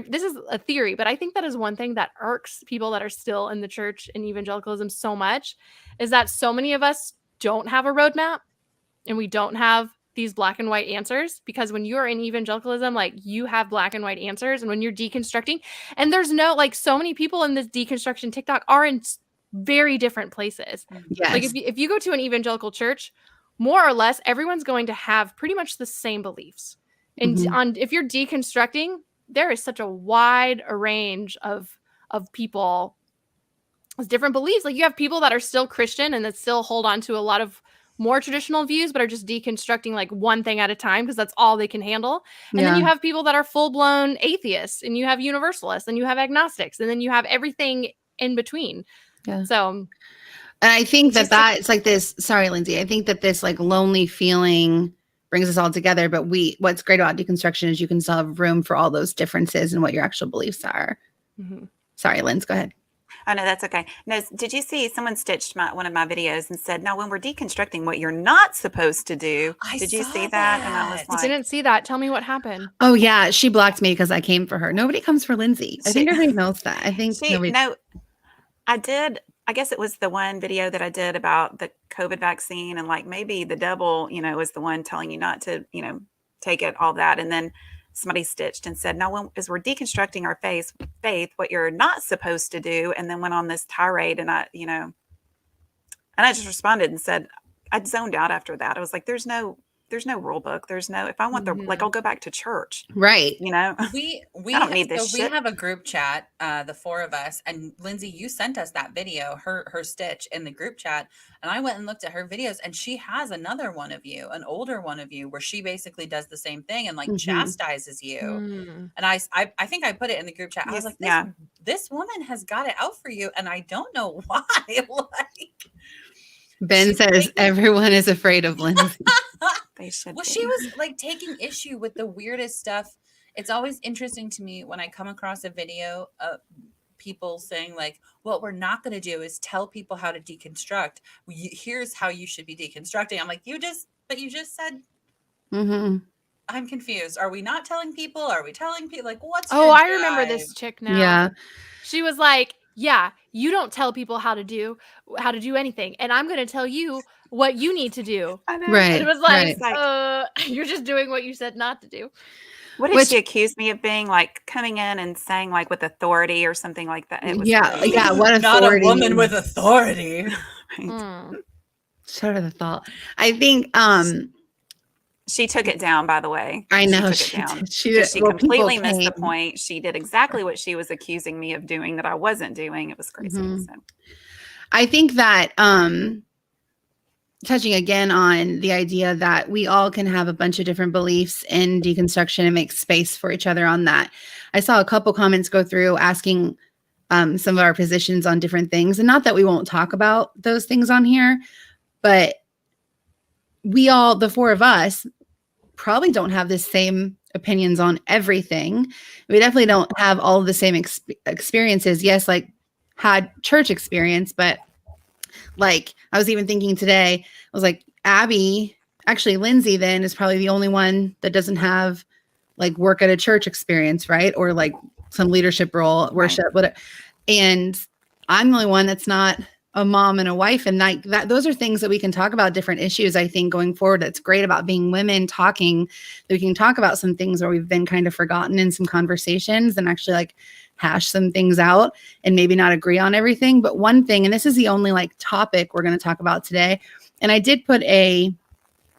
Speaker 7: this is a theory, but I think that is one thing that irks people that are still in the church and evangelicalism so much, is that so many of us don't have a roadmap and we don't have these black and white answers, because when you're in evangelicalism, like you have black and white answers. And when you're deconstructing, and there's no, like so many people in this deconstruction TikTok are in very different places.
Speaker 3: Yes.
Speaker 7: Like if you go to an evangelical church, more or less everyone's going to have pretty much the same beliefs. And if you're deconstructing, there is such a wide range of people with different beliefs. Like you have people that are still Christian and that still hold on to a lot of more traditional views, but are just deconstructing like one thing at a time because that's all they can handle. And then you have people that are full-blown atheists, and you have universalists, and you have agnostics, and then you have everything in between.
Speaker 3: Yeah.
Speaker 7: So,
Speaker 3: and I think that it's like this, sorry, Lindsay, I think that this like lonely feeling brings us all together. But what's great about deconstruction is you can still have room for all those differences and what your actual beliefs are.
Speaker 7: Mm-hmm.
Speaker 3: Sorry, Linz, go ahead.
Speaker 6: Oh, no, that's okay. No, did you see someone stitched one of my videos and said, now, when we're deconstructing what you're not supposed to do, did you see that? And I was
Speaker 7: I
Speaker 6: like,
Speaker 7: didn't see that. Tell me what happened.
Speaker 3: Oh, yeah. She blocked me because I came for her. Nobody comes for Lindsay. I think everybody knows that. I think nobody.
Speaker 6: No, I did. I guess it was the one video that I did about the COVID vaccine, and like maybe the devil, is the one telling you not to, take it, all that. And then somebody stitched and said, no, as we're deconstructing our faith, what you're not supposed to do, and then went on this tirade. And I just responded and said, I zoned out after that. I was like, there's no rule book. There's no, if I want I'll go back to church.
Speaker 3: Right.
Speaker 2: We
Speaker 6: I don't need this
Speaker 2: so
Speaker 6: shit.
Speaker 2: we have a group chat, the four of us, and Lindsay, you sent us that video, her stitch in the group chat, and I went and looked at her videos, and she has another one of you, an older one of you, where she basically does the same thing and like chastises you.
Speaker 7: Mm.
Speaker 2: And I think I put it in the group chat. I was like, this woman has got it out for you, and I don't know why. Like,
Speaker 3: Ben says everyone is afraid of Lindsay.
Speaker 6: They should.
Speaker 2: Well, she was like taking issue with the weirdest stuff. It's always interesting to me when I come across a video of people saying like, what we're not going to do is tell people how to deconstruct. Here's how you should be deconstructing. I'm like, you just said, I'm confused. Are we not telling people? Are we telling people? Like, what's
Speaker 7: I remember this chick now.
Speaker 3: Yeah.
Speaker 7: She was like, yeah, you don't tell people how to do anything. And I'm going to tell you what you need to do.
Speaker 6: I know.
Speaker 3: Right.
Speaker 7: And it was like, you're just doing what you said not to do.
Speaker 6: What did she accuse me of being, like coming in and saying like with authority or something like that? It was crazy.
Speaker 3: Yeah. What
Speaker 2: not
Speaker 3: authority?
Speaker 2: a woman with authority.
Speaker 3: Shudder the thought. I think
Speaker 6: she took it down, by the way.
Speaker 3: I know
Speaker 6: she took it down.
Speaker 3: She
Speaker 6: completely missed the point. She did exactly what she was accusing me of doing that I wasn't doing. It was crazy. So.
Speaker 3: I think that touching again on the idea that we all can have a bunch of different beliefs in deconstruction and make space for each other on that. I saw a couple comments go through asking some of our positions on different things, and not that we won't talk about those things on here, but we all, the four of us, probably don't have the same opinions on everything. We definitely don't have all of the same experiences. Yes, like had church experience, but like I was even thinking today, I was like, actually Lindsay then is probably the only one that doesn't have like work at a church experience, right? Or like some leadership role, worship, whatever. And I'm the only one that's not a mom and a wife. And like that, those are things that we can talk about, different issues, I think, going forward. That's great about being women talking, that we can talk about some things where we've been kind of forgotten in some conversations and actually like hash some things out and maybe not agree on everything. But one thing, and this is the only like topic we're going to talk about today. And I did put a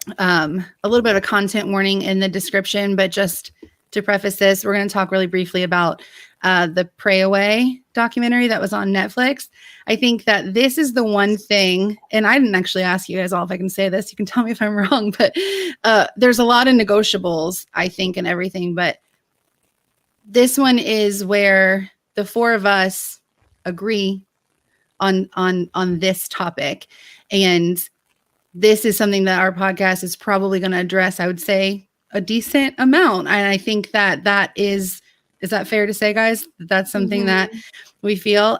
Speaker 3: little bit of a content warning in the description, but just to preface this, we're going to talk really briefly about the Pray Away documentary that was on Netflix. I think that this is the one thing, and I didn't actually ask you guys all if I can say this. You can tell me if I'm wrong, but there's a lot of negotiables, I think, and everything. But this one is where the four of us agree on this topic, and this is something that our podcast is probably going to address, I would say, a decent amount. And I think that is that fair to say, guys? That's something that we feel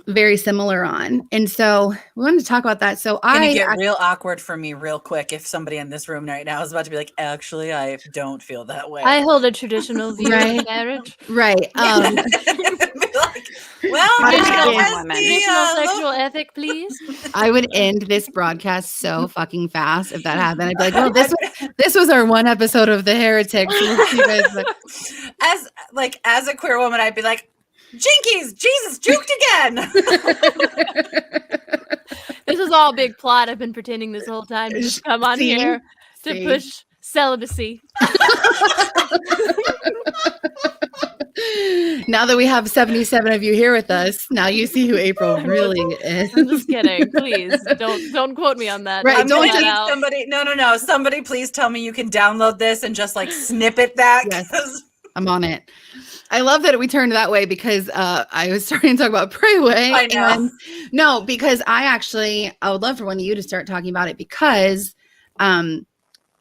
Speaker 3: very similar on. And so we wanted to talk about that. So
Speaker 2: Can you get real awkward for me real quick if somebody in this room right now is about to be like, actually, I don't feel that way.
Speaker 7: I hold a traditional view of marriage.
Speaker 3: Right.
Speaker 7: Traditional sexual ethic, please.
Speaker 3: I would end this broadcast so fucking fast if that happened. I'd be like, well, this was our one episode of the Heretics.
Speaker 2: As a queer woman, I'd be like, Jinkies, Jesus, juked again.
Speaker 7: This is all a big plot. I've been pretending this whole time to just come on here to push celibacy.
Speaker 3: Now that we have 77 of you here with us, now you see who April really is.
Speaker 7: I'm just kidding. Please don't quote me on that.
Speaker 3: Right,
Speaker 2: don't need somebody. No. Somebody please tell me you can download this and just like snippet that.
Speaker 3: Yes, I'm on it. I love that we turned that way because I was starting to talk about Pray Away.
Speaker 2: I know.
Speaker 3: No, because I would love for one of you to start talking about it because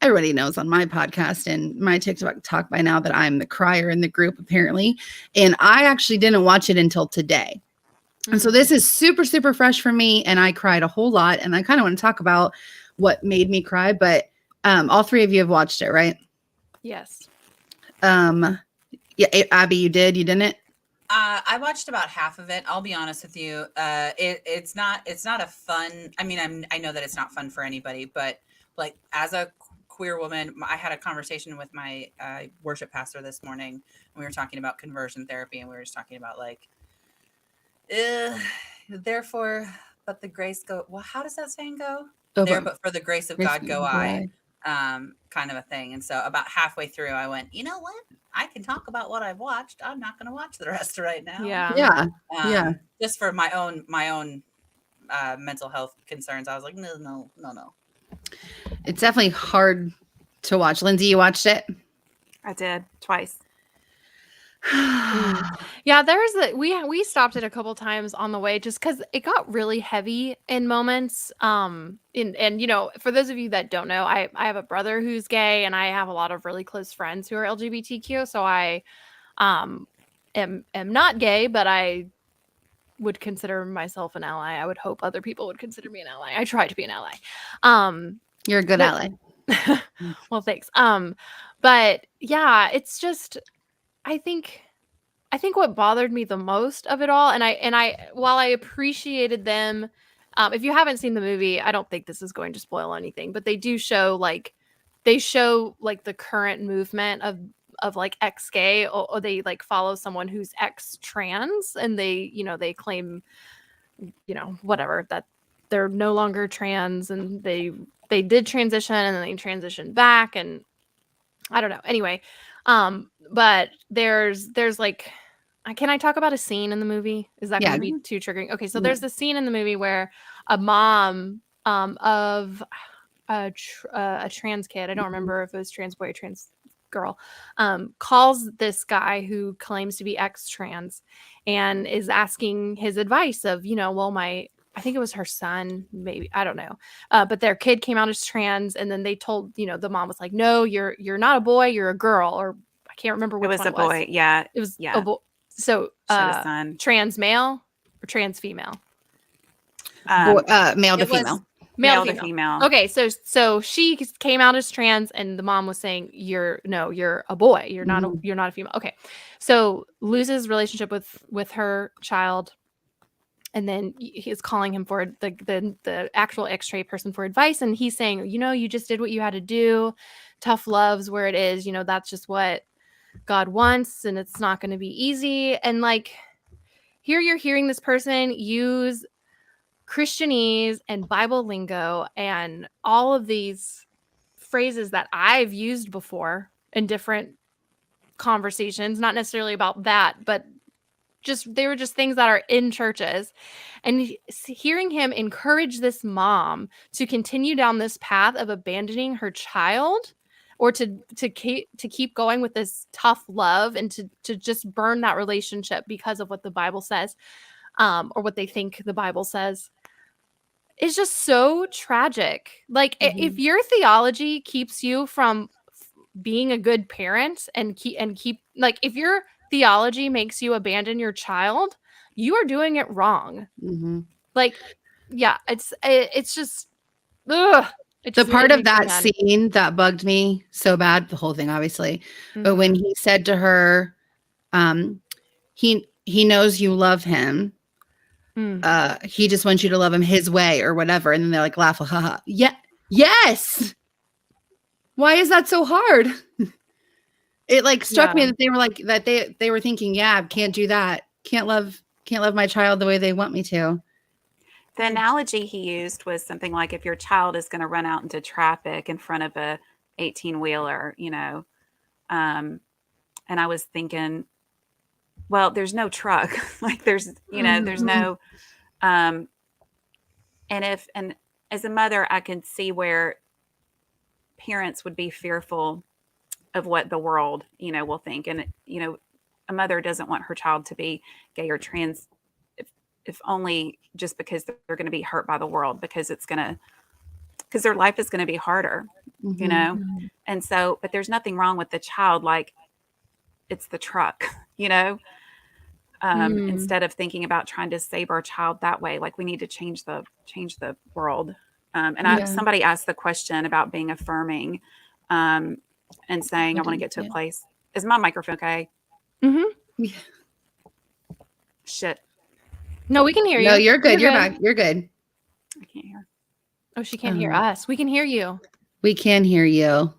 Speaker 3: everybody knows on my podcast and my TikTok talk by now that I'm the crier in the group, apparently. And I actually didn't watch it until today. And so this is super, super fresh for me. And I cried a whole lot. And I kind of want to talk about what made me cry. But all three of you have watched it, right?
Speaker 7: Yes.
Speaker 3: Yeah, Abby, you did? You didn't?
Speaker 2: I watched about half of it. I'll be honest with you. It's not a fun. I mean, I know that it's not fun for anybody, but like as a queer woman, I had a conversation with my worship pastor this morning. And we were talking about conversion therapy, and we were just talking about like, therefore, but the grace go. Well, how does that saying go? But for the grace of God go I. Kind of a thing. And so about halfway through, I went, you know what? I can talk about what I've watched. I'm not going to watch the rest right now.
Speaker 3: Yeah.
Speaker 2: Just for my own mental health concerns. I was like, no.
Speaker 3: It's definitely hard to watch. Lindsay, you watched it?
Speaker 6: I did twice.
Speaker 7: Yeah, we stopped it a couple times on the way just because it got really heavy in moments. And you know, for those of you that don't know, I have a brother who's gay, and I have a lot of really close friends who are LGBTQ. So I am not gay, but I would consider myself an ally. I would hope other people would consider me an ally. I try to be an ally.
Speaker 3: You're a good ally.
Speaker 7: Well, thanks. But yeah, it's just I think what bothered me the most of it all, and I while I appreciated them, if you haven't seen the movie, I don't think this is going to spoil anything, but they show the current movement of like ex-gay, or they like follow someone who's ex-trans, and they claim, whatever, that they're no longer trans, and they did transition, and then they transitioned back, and I don't know. Anyway, but there's like, can I talk about a scene in the movie? Is that going to be too triggering? Okay, so there's the scene in the movie where a mom of a trans kid, I don't remember if it was trans boy or trans girl, calls this guy who claims to be ex-trans and is asking his advice of, I think it was her son, maybe, I don't know. But their kid came out as trans, and then they told, the mom was like, no, you're not a boy, you're a girl, or I can't remember which one it was.
Speaker 6: It was a boy. Yeah.
Speaker 7: It was a boy. So
Speaker 6: son.
Speaker 7: Trans male or trans female?
Speaker 3: Male to female.
Speaker 6: Male to female.
Speaker 7: Okay, so she came out as trans, and the mom was saying, you're a boy. You're not a female. Okay. So loses relationship with her child. And then he's calling him for the actual X-ray person for advice. And he's saying, you just did what you had to do. Tough love's where it is. That's just what God wants. And it's not going to be easy. And like, here you're hearing this person use Christianese and Bible lingo and all of these phrases that I've used before in different conversations, not necessarily about that, but they were just things that are in churches, and hearing him encourage this mom to continue down this path of abandoning her child, or to keep going with this tough love, and to just burn that relationship because of what the Bible says, or what they think the Bible says, is just so tragic. Like, if your theology keeps you from being a good parent and keep like, if your theology makes you abandon your child, you are doing it wrong. Like, yeah, it's just, ugh.
Speaker 3: The part of that scene that bugged me so bad, the whole thing, obviously, but when he said to her, he knows you love him. He just wants you to love him his way or whatever. And then they're like, laugh, haha. Yeah. Yes. Why is that so hard? It like struck me that they were like, that they were thinking, yeah, can't do that. Can't love my child the way they want me to.
Speaker 6: The analogy he used was something like, if your child is going to run out into traffic in front of a 18-wheeler, and I was thinking, well, there's no truck. Like there's no, and as a mother, I can see where parents would be fearful of what the world, will think. And, a mother doesn't want her child to be gay or trans, if only just because they're going to be hurt by the world, because it's going to because their life is going to be harder, you know? And so, but there's nothing wrong with the child. Like, it's the truck, you know? Instead of thinking about trying to save our child that way, like we need to change the world. Somebody asked the question about being affirming, and saying, I want to get to a place. Is my microphone okay?
Speaker 7: Mm-hmm.
Speaker 6: Shit.
Speaker 7: No, we can hear you.
Speaker 3: No, you're good. You're back. You're good.
Speaker 6: I can't hear.
Speaker 7: Oh, she can't hear us. We can hear you.
Speaker 3: We can hear you.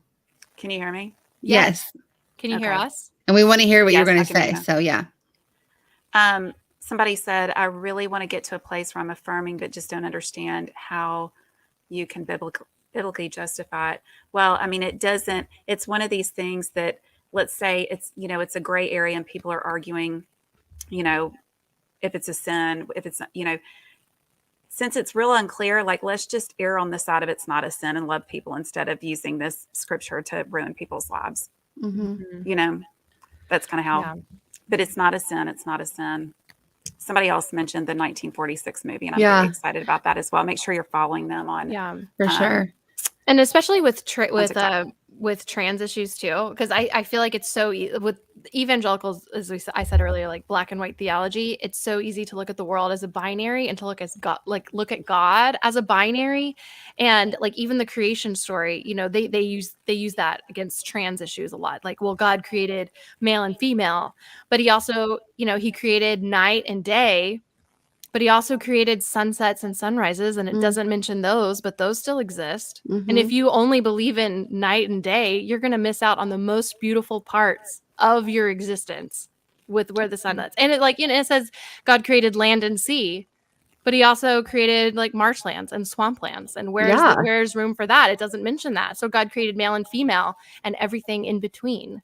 Speaker 6: Can you hear me?
Speaker 3: Yes.
Speaker 7: Can you hear
Speaker 6: Okay.
Speaker 7: us?
Speaker 3: And we want to hear what you're
Speaker 6: Yes,
Speaker 3: going
Speaker 6: I
Speaker 3: to
Speaker 6: can hear
Speaker 3: say.
Speaker 6: you.
Speaker 3: So, yeah.
Speaker 6: Somebody said, I really want to get to a place where I'm affirming, but just don't understand how you can biblically justify it. Well, I mean, it doesn't, it's one of these things that, let's say it's, you know, it's a gray area and people are arguing, you know, if it's a sin, if it's, you know, since it's real unclear, like, let's just err on the side of it's not a sin and love people instead of using this scripture to ruin people's lives. You know, that's kind of how, but it's not a sin. It's not a sin. Somebody else mentioned the 1946 movie, and I'm very excited about that as well. Make sure you're following them on.
Speaker 3: For sure.
Speaker 7: And especially with trans issues too, because I feel like it's so with evangelicals, as I said earlier, like black and white theology, it's so easy to look at the world as a binary and to look at God as a binary, and like even the creation story, you know, they use that against trans issues a lot. Like, well, God created male and female, but he also, you know, he created night and day. But he also created sunsets and sunrises, and it doesn't mention those, but those still exist. And if you only believe in night and day, you're going to miss out on the most beautiful parts of your existence with where the sun sets. And it, like, you know, it says God created land and sea, but he also created like marshlands and swamplands. And where's room for that? It doesn't mention that. So God created male and female and everything in between.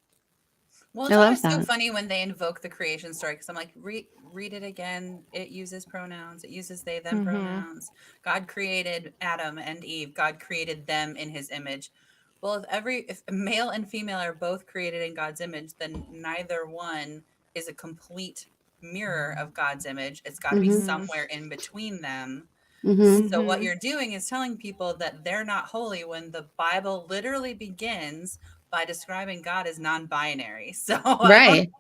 Speaker 2: Well, it's always so funny when they invoke the creation story, because I'm like, read it again. It uses pronouns. It uses they, them pronouns. God created Adam and Eve. God created them in his image. Well, if male and female are both created in God's image, then neither one is a complete mirror of God's image. It's got to be somewhere in between them. So what you're doing is telling people that they're not holy when the Bible literally begins by describing God as non-binary. So
Speaker 3: Right.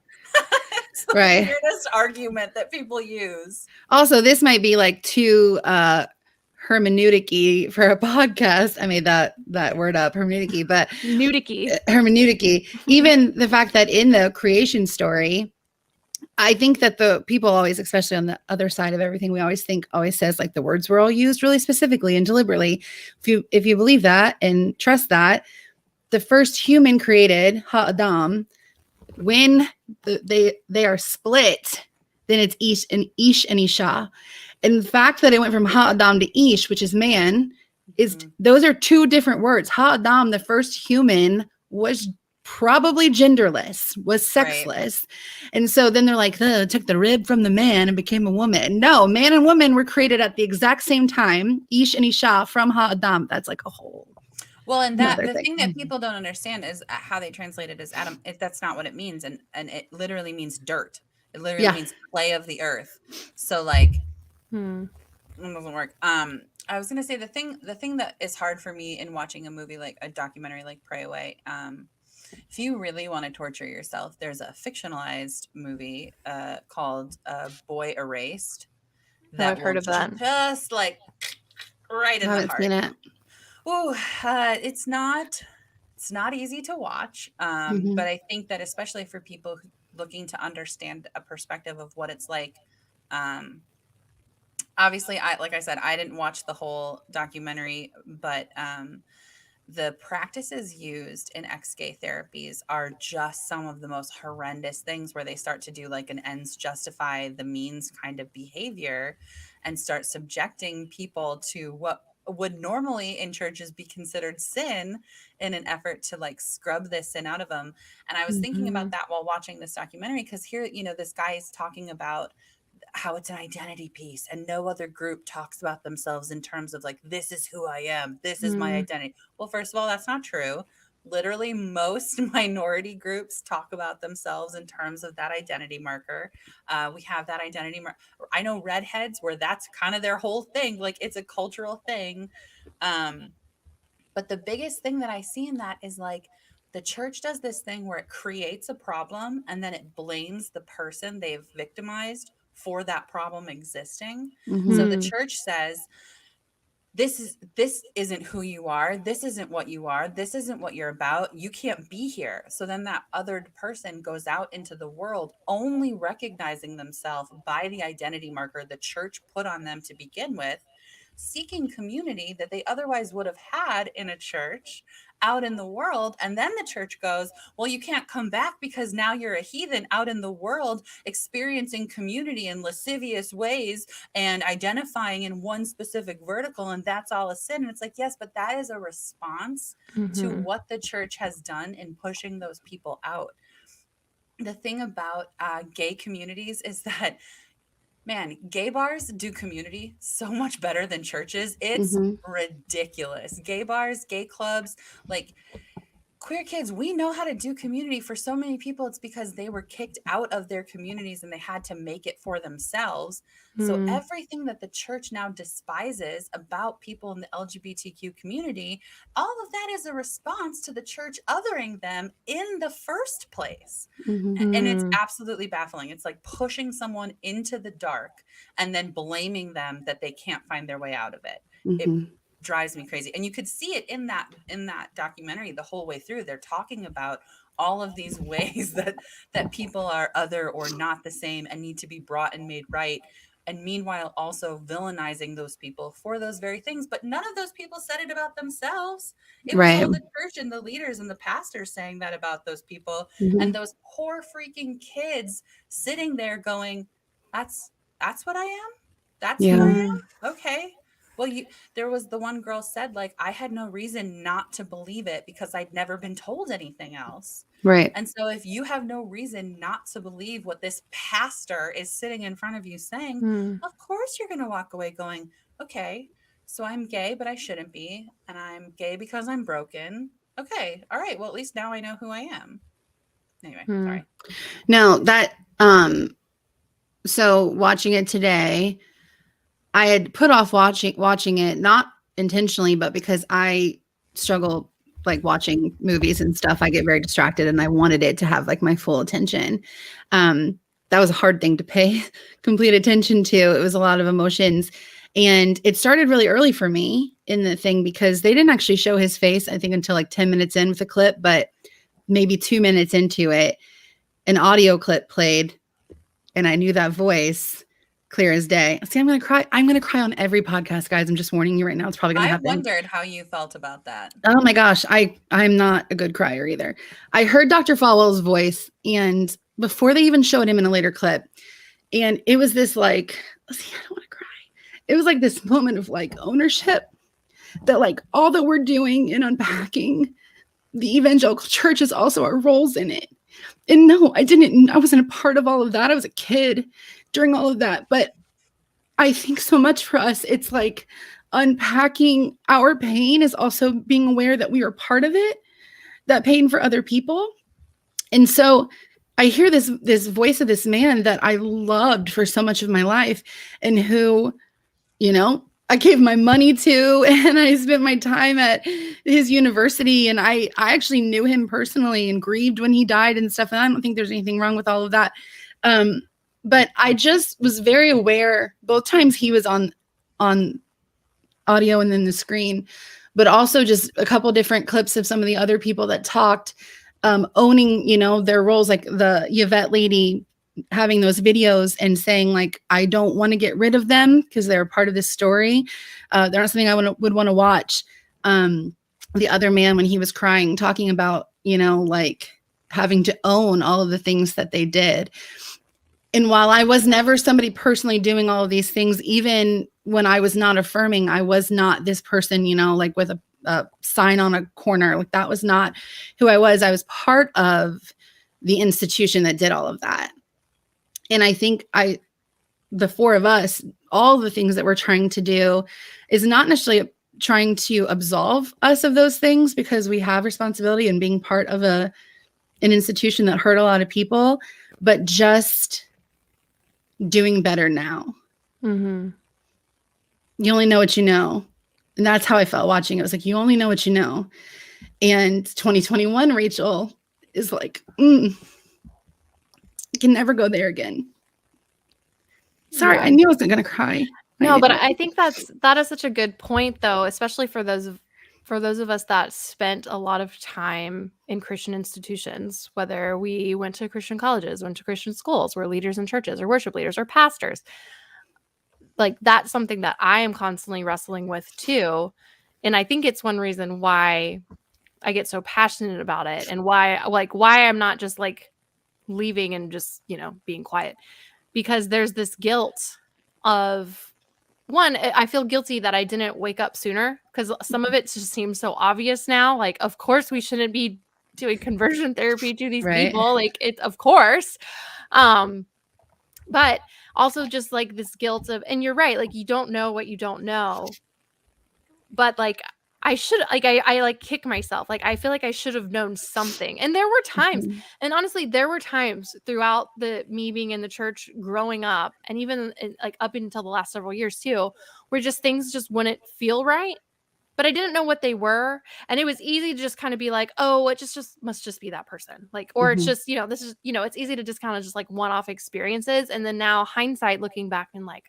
Speaker 2: it's the weirdest argument that people use.
Speaker 3: Also, this might be like too hermeneutic-y for a podcast. I made that word up, hermeneutic-y, but hermeneutic-y. Even the fact that in the creation story, I think that the people always, especially on the other side of everything, we always says like the words were all used really specifically and deliberately. If you believe that and trust that, the first human created, Ha-Adam, when they are split, then it's Ish and Isha. And the fact that it went from Ha-Adam to Ish, which is man, is those are two different words. Ha-Adam, the first human, was probably genderless, was sexless. Right. And so then they're like, took the rib from the man and became a woman. No, man and woman were created at the exact same time, Ish and Isha, from Ha-Adam. That's like a whole...
Speaker 2: Well, and that the thing that people don't understand is how they translate it as Adam. That's not what it means, and it literally means dirt. It literally means clay of the earth. So like, it doesn't work. I was gonna say the thing that is hard for me in watching a movie, like a documentary like Pray Away. If you really want to torture yourself, there's a fictionalized movie called Boy Erased.
Speaker 7: I've heard of that.
Speaker 2: Just like right in the heart.
Speaker 3: Seen it.
Speaker 2: Oh, it's not easy to watch. But I think that especially for people looking to understand a perspective of what it's like, obviously like I said, I didn't watch the whole documentary, but the practices used in ex-gay therapies are just some of the most horrendous things, where they start to do like an ends justify the means kind of behavior and start subjecting people to what would normally in churches be considered sin in an effort to like scrub this sin out of them. And I was thinking about that while watching this documentary, because here, you know, this guy is talking about how it's an identity piece, and no other group talks about themselves in terms of like, this is who I am, this is my identity. Well, first of all, that's not true. Literally most minority groups talk about themselves in terms of that identity marker. We have that identity marker. I know redheads where that's kind of their whole thing. Like, it's a cultural thing. But the biggest thing that I see in that is like the church does this thing where it creates a problem and then it blames the person they've victimized for that problem existing. So the church says, this isn't who you are. This isn't what you are. This isn't what you're about. You can't be here. So then that othered person goes out into the world only recognizing themselves by the identity marker the church put on them to begin with, seeking community that they otherwise would have had in a church out in the world. And then the church goes, well, you can't come back because now you're a heathen out in the world experiencing community in lascivious ways and identifying in one specific vertical, and that's all a sin. And it's like, yes, but that is a response to what the church has done in pushing those people out. The thing about gay communities is that, man, gay bars do community so much better than churches. It's ridiculous. Gay bars, gay clubs, like queer kids, we know how to do community. For so many people, it's because they were kicked out of their communities and they had to make it for themselves. So everything that the church now despises about people in the LGBTQ community, all of that is a response to the church othering them in the first place. And it's absolutely baffling. It's like pushing someone into the dark and then blaming them that they can't find their way out of it. It drives me crazy. And you could see it in that documentary the whole way through. They're talking about all of these ways that people are other or not the same and need to be brought and made right. And meanwhile, also villainizing those people for those very things. But none of those people said it about themselves. It was all the church and the leaders and the pastors saying that about those people. And those poor freaking kids sitting there going, that's what I am? That's who I am? Okay. Well, there was the one girl said, like, I had no reason not to believe it because I'd never been told anything else.
Speaker 3: Right.
Speaker 2: And so if you have no reason not to believe what this pastor is sitting in front of you saying, of course you're going to walk away going, okay, so I'm gay, but I shouldn't be. And I'm gay because I'm broken. Okay. All right. Well, at least now I know who I am. Anyway, sorry.
Speaker 3: No, that, so watching it today, I had put off watching it, not intentionally, but because I struggle like watching movies and stuff. I get very distracted and I wanted it to have like my full attention. That was a hard thing to pay complete attention to. It was a lot of emotions. And it started really early for me in the thing because they didn't actually show his face, I think, until like 10 minutes in with the clip, but maybe 2 minutes into it, an audio clip played and I knew that voice clear as day. See, I'm going to cry. I'm going to cry on every podcast, guys. I'm just warning you right now. It's probably going to happen.
Speaker 2: I wondered how you felt about that.
Speaker 3: Oh my gosh. I'm not a good crier either. I heard Dr. Falwell's voice and before they even showed him in a later clip, and it was this like, see, I don't want to cry. It was like this moment of like ownership that like all that we're doing in unpacking the evangelical church is also our roles in it. And no, I wasn't a part of all of that. I was a kid during all of that. But I think so much for us, it's like unpacking our pain is also being aware that we are part of it, that pain for other people. And so I hear this voice of this man that I loved for so much of my life and who, you know, I gave my money to and I spent my time at his university and I actually knew him personally and grieved when he died and stuff. And I don't think there's anything wrong with all of that. But I just was very aware both times he was on audio and then the screen, but also just a couple different clips of some of the other people that talked, owning, you know, their roles, like the Yvette lady having those videos and saying like, I don't want to get rid of them because they're a part of this story. They're not something I would want to watch. The other man, when he was crying, talking about, you know, like having to own all of the things that they did. And while I was never somebody personally doing all of these things, even when I was not affirming, I was not this person, you know, like with a sign on a corner, like that was not who I was. I was part of the institution that did all of that. And I think the four of us, all the things that we're trying to do is not necessarily trying to absolve us of those things because we have responsibility in being part of an institution that hurt a lot of people, but just doing better now. You only know what you know. And that's how I felt watching. It was like, you only know what you know. And 2021 Rachel is like, I can never go there again. Sorry,
Speaker 7: Yeah.
Speaker 3: I knew I wasn't gonna cry.
Speaker 7: No, but I think that is such a good point, though, especially for those of us that spent a lot of time in Christian institutions, whether we went to Christian colleges, went to Christian schools, were leaders in churches or worship leaders or pastors. Like, that's something that I am constantly wrestling with too. And I think it's one reason why I get so passionate about it, and why I'm not just like leaving and just, being quiet, because there's this guilt of, one, I feel guilty that I didn't wake up sooner, because some of it just seems so obvious now. Like, of course we shouldn't be doing conversion therapy to these
Speaker 3: Right.
Speaker 7: people. Like, it, of course. But also just like this guilt of, and you're right, like, you don't know what you don't know. But like, I should, like, I like kick myself. Like, I feel like I should have known something. And there were times, and honestly, there were times throughout me being in the church growing up, and even like up until the last several years too, where just things just wouldn't feel right. But I didn't know what they were. And it was easy to just kind of be like, oh, it just must just be that person. Like, or it's just, this is, it's easy to just kind of just like one-off experiences. And then now hindsight, looking back, and like,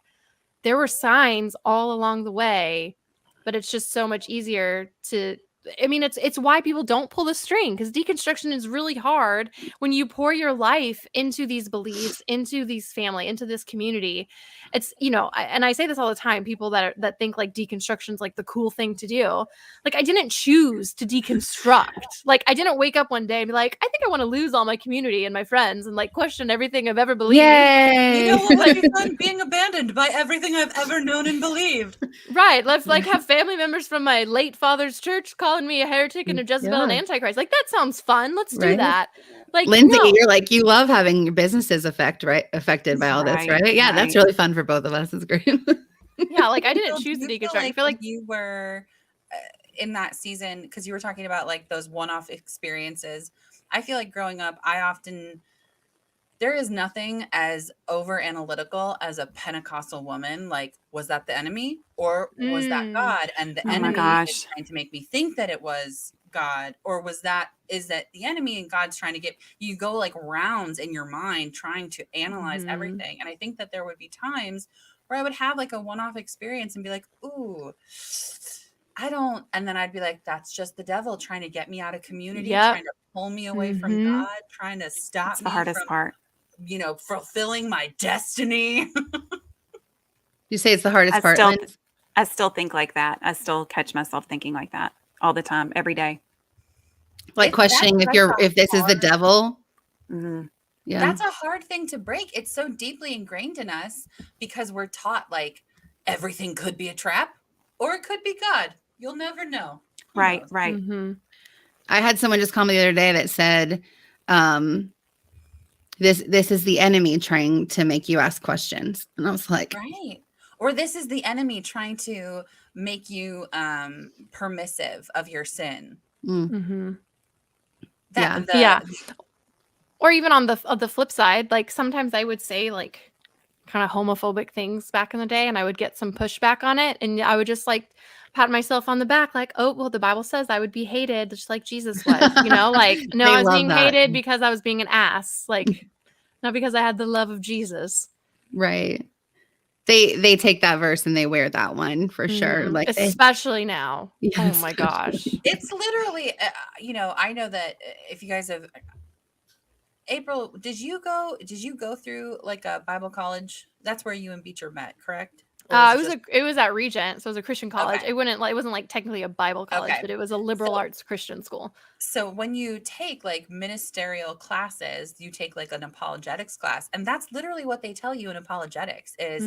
Speaker 7: there were signs all along the way, but it's just so much easier to, I mean, it's why people don't pull the string, because deconstruction is really hard when you pour your life into these beliefs, into these family, into this community. It's, and I say this all the time, people that think like deconstruction is like the cool thing to do. Like, I didn't choose to deconstruct. Like, I didn't wake up one day and be like, I think I want to lose all my community and my friends and like question everything I've ever believed.
Speaker 3: Yay!
Speaker 2: You know what would be fun? Being abandoned by everything I've ever known and believed.
Speaker 7: Right. Let's like have family members from my late father's church calling me a heretic and a Jezebel and Antichrist. Like, that sounds fun. Let's do that. Like,
Speaker 3: Lindsay,
Speaker 7: no.
Speaker 3: you're like, you love having your businesses affected by all this, right? Yeah, that's really fun for both of us. It's great.
Speaker 7: Yeah, like, I didn't choose
Speaker 2: Do
Speaker 7: the
Speaker 2: you feel
Speaker 7: deconstruction. I feel like
Speaker 2: you were in that season, because you were talking about like those one-off experiences. I feel like growing up, there is nothing as over analytical as a Pentecostal woman. Like, was that the enemy or was that God? And the enemy is trying to make me think that it was God, or is that the enemy and God's trying to get you, go like rounds in your mind trying to analyze everything. And I think that there would be times where I would have like a one-off experience and be like, ooh, and then I'd be like, that's just the devil trying to get me out of community, trying to pull me away from God, trying to stop
Speaker 6: That's
Speaker 2: me
Speaker 6: the hardest
Speaker 2: from,
Speaker 6: part.
Speaker 2: fulfilling my destiny.
Speaker 3: You say it's the hardest part, Liz?
Speaker 6: I still think like that. I still catch myself thinking like that all the time, every day.
Speaker 3: Like questioning if this is the devil. Yeah,
Speaker 2: that's a hard thing to break. It's so deeply ingrained in us because we're taught like everything could be a trap or it could be God. You'll never know.
Speaker 6: Right.
Speaker 3: I had someone just call me the other day that said, this is the enemy trying to make you ask questions. And I was like,
Speaker 2: right. Or this is the enemy trying to make you permissive of your sin.
Speaker 7: Yeah. Or even on the flip side, like, sometimes I would say like kind of homophobic things back in the day, and I would get some pushback on it, and I would just like pat myself on the back, like, oh, well, the Bible says I would be hated just like Jesus was, like, no, I was being hated because I was being an ass, like, not because I had the love of Jesus.
Speaker 3: Right. They take that verse and they wear that one for sure. Like,
Speaker 7: especially now.
Speaker 3: Yes.
Speaker 7: Oh my gosh.
Speaker 2: It's literally, I know that if you guys have, April, did you go through like a Bible college? That's where you and Beecher met, correct?
Speaker 7: It was at Regent, so it was a Christian college.
Speaker 2: Okay.
Speaker 7: It wasn't like technically a Bible college, but it was a liberal arts Christian school.
Speaker 2: So when you take like ministerial classes, you take like an apologetics class, and that's literally what they tell you in apologetics is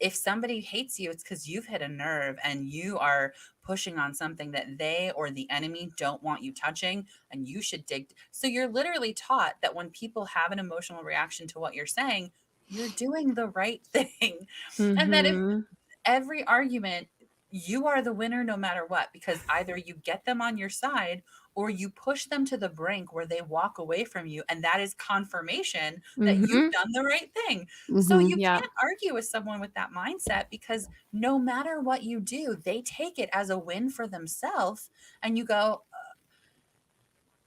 Speaker 2: if somebody hates you, it's because you've hit a nerve and you are pushing on something that they or the enemy don't want you touching, and you should dig. So you're literally taught that when people have an emotional reaction to what you're saying, you're doing the right thing. And that if every argument, you are the winner no matter what, because either you get them on your side or you push them to the brink where they walk away from you, and that is confirmation that you've done the right thing. So you
Speaker 7: Yeah.
Speaker 2: can't argue with someone with that mindset, because no matter what you do, they take it as a win for themselves, and you go,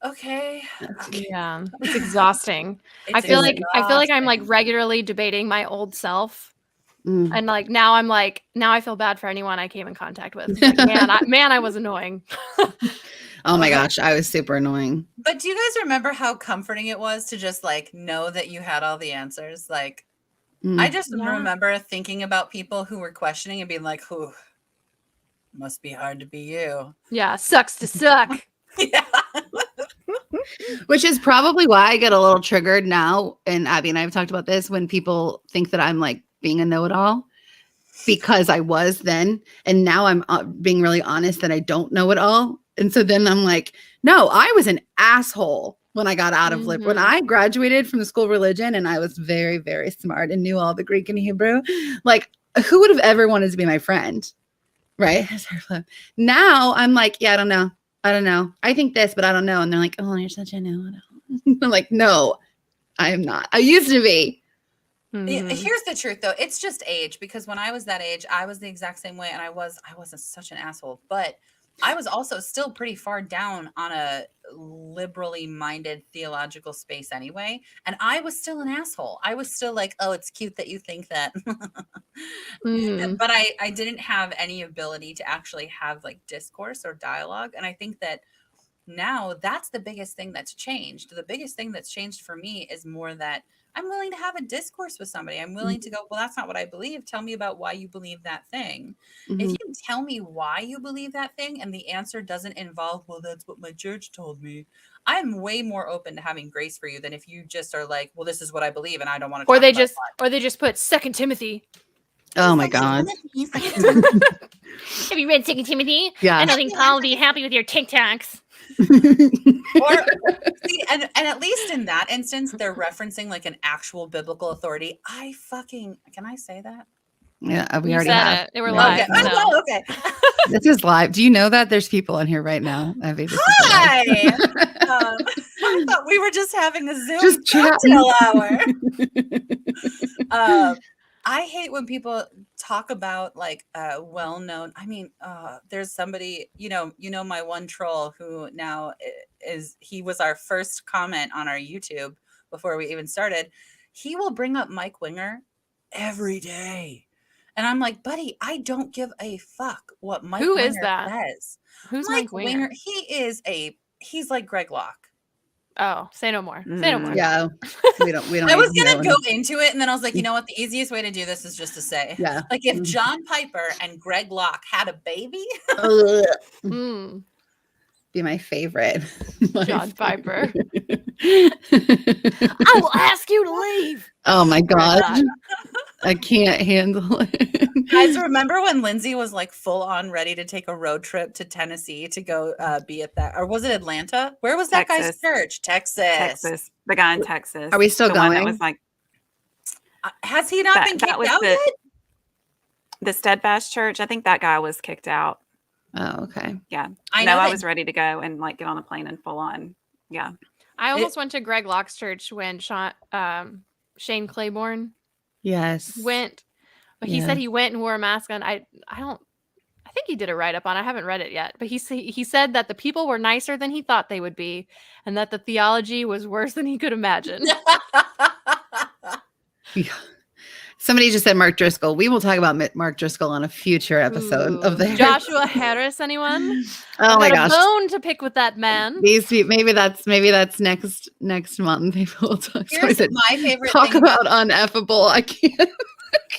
Speaker 2: okay.
Speaker 7: Yeah. It's exhausting. I
Speaker 2: It's
Speaker 7: feel like I'm like
Speaker 2: exhausting.
Speaker 7: regularly debating my old self.
Speaker 3: Mm.
Speaker 7: And like now I feel bad for anyone I came in contact with. It's like, man, I was annoying.
Speaker 3: Oh my gosh, I was super annoying.
Speaker 2: But do you guys remember how comforting it was to just like know that you had all the answers? Like, I just
Speaker 7: Yeah.
Speaker 2: remember thinking about people who were questioning and being like, "Whew, must be hard to be you."
Speaker 7: Yeah, sucks to suck.
Speaker 2: Yeah.
Speaker 3: Which is probably why I get a little triggered now. And Abby and I have talked about this, when people think that I'm like being a know-it-all, because I was then. And now I'm being really honest that I don't know it all. And so then I'm like, no, I was an asshole when I got out of when I graduated from the school of religion, and I was very, very smart and knew all the Greek and Hebrew. Like, who would have ever wanted to be my friend? Right. Now I'm like, yeah, I don't know. I think this, but I don't know. And they're like, oh, you're such a know-it-all. I'm like, no, I am not. I used to be.
Speaker 2: Here's the truth, though. It's just age, because when I was that age, I was the exact same way, and I wasn't such an asshole, but I was also still pretty far down on a liberally minded theological space anyway, and I was still an asshole. I was still like, oh, it's cute that you think that. But I didn't have any ability to actually have like discourse or dialogue, and I think that now that's the biggest thing that's changed. The biggest thing that's changed for me is more that I'm willing to have a discourse with somebody. I'm willing to go, well, that's not what I believe. Tell me about why you believe that thing. If you tell me why you believe that thing and the answer doesn't involve, well, that's what my church told me, I'm way more open to having grace for you than if you just are like, well, this is what I believe and I don't want to
Speaker 7: Or
Speaker 2: talk
Speaker 7: they
Speaker 2: about
Speaker 7: just
Speaker 2: why.
Speaker 7: or they just put 2 Timothy.
Speaker 3: Oh my God.
Speaker 7: Have you read 2 Timothy?
Speaker 3: Yeah.
Speaker 7: I don't think Paul will be happy with your TikToks.
Speaker 2: Or see, and at least in that instance, they're referencing like an actual biblical authority. Can I say that?
Speaker 3: Yeah, we
Speaker 7: You
Speaker 3: already
Speaker 7: said
Speaker 3: have.
Speaker 7: it. They were
Speaker 3: Yeah.
Speaker 7: live.
Speaker 2: Okay.
Speaker 7: So.
Speaker 2: Oh, okay.
Speaker 3: This is live. Do you know that there's people on here right now? Abby, this is
Speaker 2: Hi.
Speaker 3: live.
Speaker 2: I thought we were just having a Zoom
Speaker 3: Just
Speaker 2: cocktail
Speaker 3: chatting.
Speaker 2: hour. I hate when people talk about like well-known. I mean, there's somebody, you know, my one troll who now he was our first comment on our YouTube before we even started. He will bring up Mike Winger every day. And I'm like, buddy, I don't give a fuck what Mike
Speaker 7: Who
Speaker 2: Winger
Speaker 7: is that?
Speaker 2: says.
Speaker 7: Who's
Speaker 2: Mike
Speaker 7: Mike Winger?
Speaker 2: He's like Greg Locke.
Speaker 7: Oh, say no more. Say no more.
Speaker 3: Yeah. We don't
Speaker 2: I was
Speaker 3: even
Speaker 2: gonna
Speaker 3: know.
Speaker 2: go into it, and then I was like, you know what? The easiest way to do this is just to say,
Speaker 3: Yeah.
Speaker 2: like, if John Piper and Greg Locke had a baby,
Speaker 3: Be my favorite.
Speaker 7: John Piper. I will ask you to leave.
Speaker 3: Oh my God.
Speaker 7: God.
Speaker 3: I can't handle it.
Speaker 2: guys, remember when Lindsay was like full on ready to take a road trip to Tennessee to go be at that, or was it Atlanta? Where was that guy's
Speaker 6: Texas.
Speaker 2: church? Texas.
Speaker 6: The guy in Texas.
Speaker 3: Are we still
Speaker 6: the one that
Speaker 3: going?
Speaker 6: was like
Speaker 2: Has he not been kicked out yet?
Speaker 6: the Steadfast Church. I think that guy was kicked out.
Speaker 3: Oh, okay.
Speaker 6: Yeah.
Speaker 2: I know
Speaker 6: I
Speaker 2: that-
Speaker 6: was ready to go and like get on a plane and full on. Yeah.
Speaker 7: I almost went to Greg Locke's church when Shane Claiborne
Speaker 3: Yes.
Speaker 7: went, but he
Speaker 3: Yeah.
Speaker 7: said he went and wore a mask on. I think he did a write up on. I haven't read it yet, but he said that the people were nicer than he thought they would be, and that the theology was worse than he could imagine.
Speaker 3: Yeah. Somebody just said Mark Driscoll. We will talk about Mark Driscoll on a future episode of the
Speaker 7: Joshua Harris. Anyone?
Speaker 3: Oh my
Speaker 7: Got
Speaker 3: gosh.
Speaker 7: a bone to pick with that man.
Speaker 3: Maybe that's next month. Maybe we'll talk.
Speaker 2: Here's my favorite
Speaker 3: Talk
Speaker 2: thing
Speaker 3: about uneffable. I can't.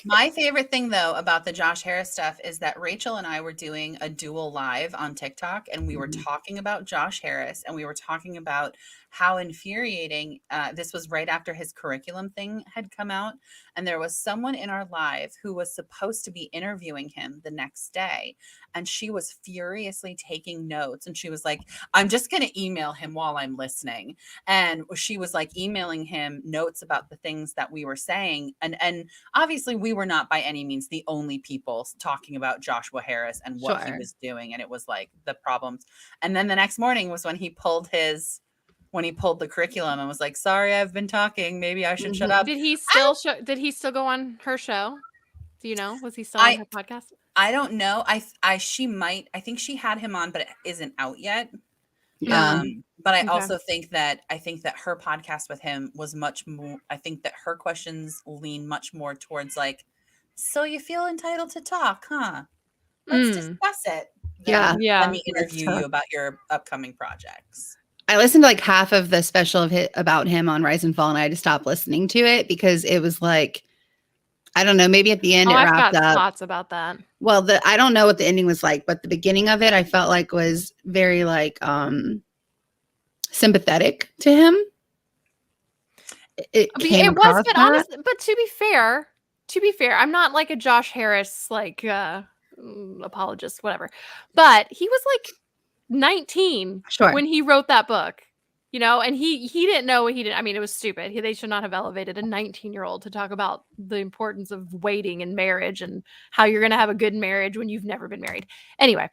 Speaker 2: My favorite thing, though, about the Josh Harris stuff is that Rachel and I were doing a dual live on TikTok, and we were talking about Josh Harris, and we were talking about how infuriating. This was right after his curriculum thing had come out. And there was someone in our live who was supposed to be interviewing him the next day. And she was furiously taking notes. And she was like, I'm just going to email him while I'm listening. And she was like emailing him notes about the things that we were saying. And obviously we were not by any means the only people talking about Joshua Harris and what he
Speaker 3: Sure.
Speaker 2: was doing. And it was like the problems. And then the next morning was when he pulled the curriculum and was like, sorry, I've been talking. Maybe I should shut up.
Speaker 7: Did he still did he still go on her show? Do you know? Was he still on her podcast?
Speaker 2: I don't know. I think she had him on, but it isn't out yet.
Speaker 3: Yeah.
Speaker 2: But I
Speaker 7: Okay.
Speaker 2: also think that her podcast with him was much more, I think that her questions lean much more towards like, so you feel entitled to talk, huh? Let's discuss it.
Speaker 3: Yeah.
Speaker 7: Yeah.
Speaker 2: Let me interview you about your upcoming projects.
Speaker 3: I listened to like half of the special about him on Rise and Fall, and I had to stop listening to it because it was like, I don't know, maybe at the end it
Speaker 7: I've
Speaker 3: wrapped
Speaker 7: got
Speaker 3: up.
Speaker 7: thoughts about that.
Speaker 3: Well, I don't know what the ending was like, but the beginning of it I felt like was very like sympathetic to him. It came across
Speaker 7: was, but
Speaker 3: that.
Speaker 7: honestly, but to be fair, I'm not like a Josh Harris like apologist, whatever. But he was like 19
Speaker 3: Sure.
Speaker 7: when he wrote that book, you know, and he didn't know what he did. I mean, it was stupid. They should not have elevated a 19-year-old to talk about the importance of waiting in marriage and how you're going to have a good marriage when you've never been married. Anyway,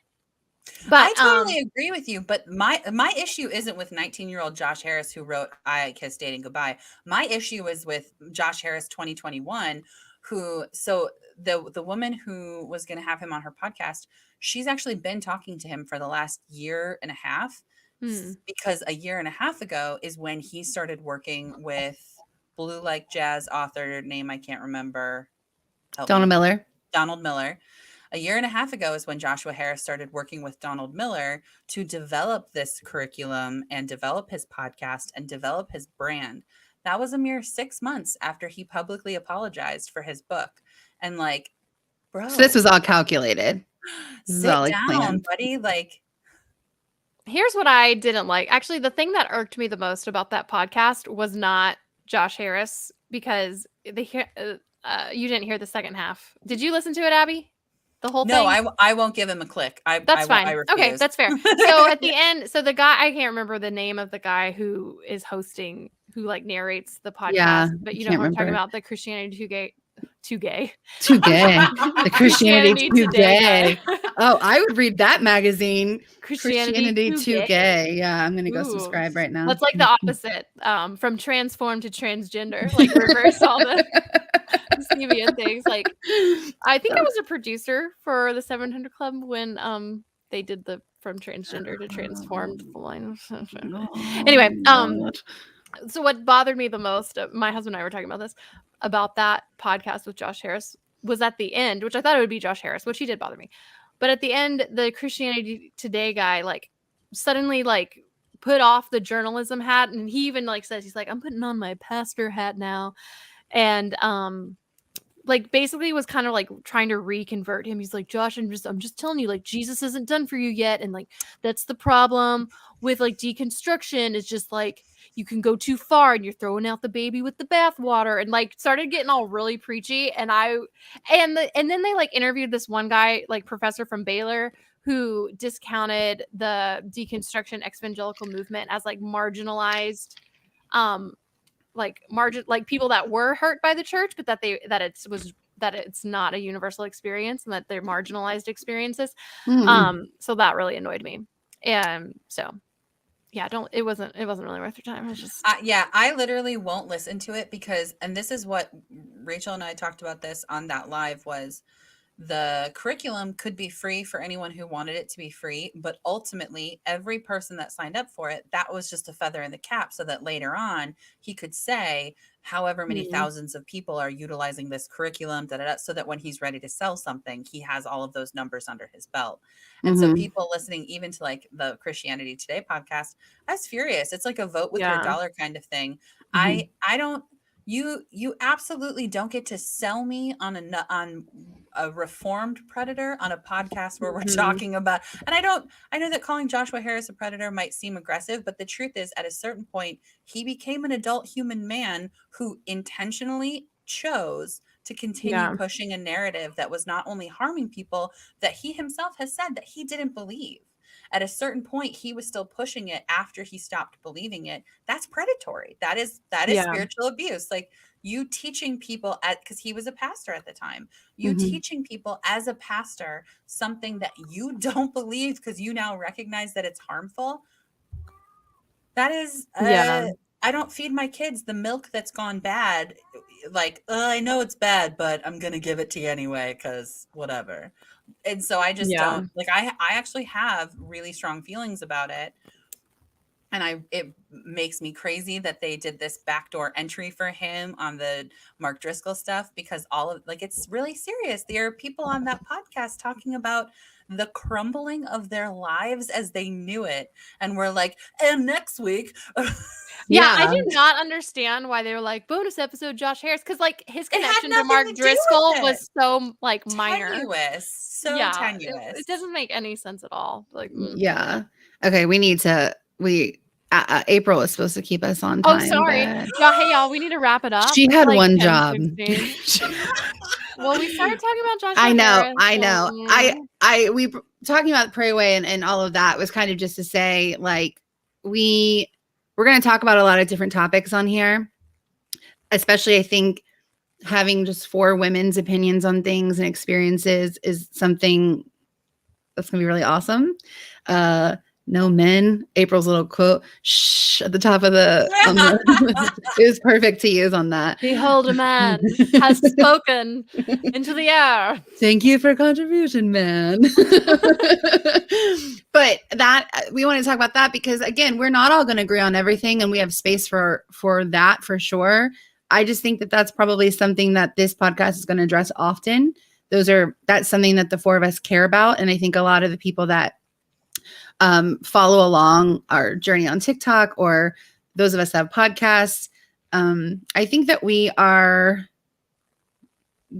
Speaker 7: but
Speaker 2: I totally agree with you. But my issue isn't with 19-year-old Josh Harris who wrote I Kissed Dating Goodbye. My issue is with Josh Harris 2021, who the woman who was going to have him on her podcast, she's actually been talking to him for the last year and a half, because a year and a half ago is when he started working with Blue Like Jazz author name I can't remember.
Speaker 3: Donald Miller.
Speaker 2: Donald Miller. A year and a half ago is when Joshua Harris started working with Donald Miller to develop this curriculum and develop his podcast and develop his brand. That was a mere 6 months after he publicly apologized for his book. And like, bro,
Speaker 3: So this was all calculated.
Speaker 2: sit
Speaker 3: all, like,
Speaker 2: down,
Speaker 3: planned.
Speaker 2: buddy. Like,
Speaker 7: here's what I didn't like. Actually, the thing that irked me the most about that podcast was not Josh Harris, because you didn't hear the second half. Did you listen to it, Abby? The whole
Speaker 2: no,
Speaker 7: thing?
Speaker 2: I won't give him a click.
Speaker 7: That's fine.
Speaker 2: I
Speaker 7: Okay,
Speaker 2: refuse.
Speaker 7: that's fair. So at the end, so the guy, I can't remember the name of the guy who is hosting, who like narrates the podcast,
Speaker 3: Yeah,
Speaker 7: but you
Speaker 3: I
Speaker 7: know
Speaker 3: can't
Speaker 7: what I'm talking
Speaker 3: remember.
Speaker 7: about, the Christianity Too Gay.
Speaker 3: Too gay. The Christianity Too Gay.
Speaker 7: guy.
Speaker 3: Oh, I would read that magazine.
Speaker 7: Christianity
Speaker 3: Too Gay. Yeah, I'm gonna go subscribe right now.
Speaker 7: That's like the opposite, from transform to transgender, like reverse all the CBN things. Like, I think I was a producer for the 700 Club when they did the from transgender to transformed line. Anyway, so what bothered me the most, my husband and I were talking about this, about that podcast with Josh Harris, was at the end, which I thought it would be Josh Harris, which he did bother me. But at the end, the Christianity Today guy, like, suddenly, like, put off the journalism hat. And he even, like, says, he's like, I'm putting on my pastor hat now. And, like, basically was kind of like trying to reconvert him. He's like, Josh, I'm just telling you, like, Jesus isn't done for you yet. And like, that's the problem with like deconstruction. It's just like, you can go too far and you're throwing out the baby with the bathwater, and like started getting all really preachy. And then they like interviewed this one guy, like professor from Baylor, who discounted the deconstruction evangelical movement as like marginalized, like people that were hurt by the church, but that it's not a universal experience and that they're marginalized experiences. So that really annoyed me. And so yeah, it wasn't really worth your time. It was just
Speaker 2: I literally won't listen to it because, and this is what Rachel and I talked about this on that live, was the curriculum could be free for anyone who wanted it to be free, but ultimately every person that signed up for it, that was just a feather in the cap, so that later on he could say however many thousands of people are utilizing this curriculum, so that when he's ready to sell something, he has all of those numbers under his belt. And so people listening even to like the Christianity Today podcast, I was furious. It's like a vote with your dollar kind of thing. I don't, you absolutely don't get to sell me on a reformed predator on a podcast where we're talking about, and I know that calling Joshua Harris a predator might seem aggressive, but the truth is at a certain point he became an adult human man who intentionally chose to continue pushing a narrative that was not only harming people, that he himself has said that he didn't believe. At a certain point, he was still pushing it after he stopped believing it. That's predatory. That is spiritual abuse. Like you teaching people because he was a pastor at the time, you teaching people as a pastor something that you don't believe because you now recognize that it's harmful. That is, I don't feed my kids the milk that's gone bad. Like, I know it's bad, but I'm going to give it to you anyway, because whatever. And so I just don't like, I actually have really strong feelings about it. And it makes me crazy that they did this backdoor entry for him on the Mark Driscoll stuff, because it's really serious. There are people on that podcast talking about the crumbling of their lives as they knew it. And we're like, and next week.
Speaker 7: I do not understand why they were like bonus episode Josh Harris, because like his connection to Mark Driscoll was so like minor,
Speaker 2: tenuous, tenuous.
Speaker 7: It doesn't make any sense at all. Like,
Speaker 3: okay, we need to. April was supposed to keep us on time.
Speaker 7: Oh, sorry. Hey, y'all, we need to wrap it up.
Speaker 3: She had one job.
Speaker 7: Well, we started talking about Josh.
Speaker 3: I know.
Speaker 7: Harris,
Speaker 3: we talking about Pray Away and all of that was kind of just to say, like, we're going to talk about a lot of different topics on here. Especially, I think having just 4 women's opinions on things and experiences is something that's going to be really awesome. No men. April's little quote shh at the top of the it was perfect to use on that.
Speaker 7: Behold, a man has spoken into the air.
Speaker 3: Thank you for contribution, man. But that we want to talk about that because again, we're not all going to agree on everything, and we have space for that for sure. I just think that that's probably something that this podcast is going to address often. That's something that the 4 of us care about, and I think a lot of the people that follow along our journey on TikTok, or those of us that have podcasts, I think that we are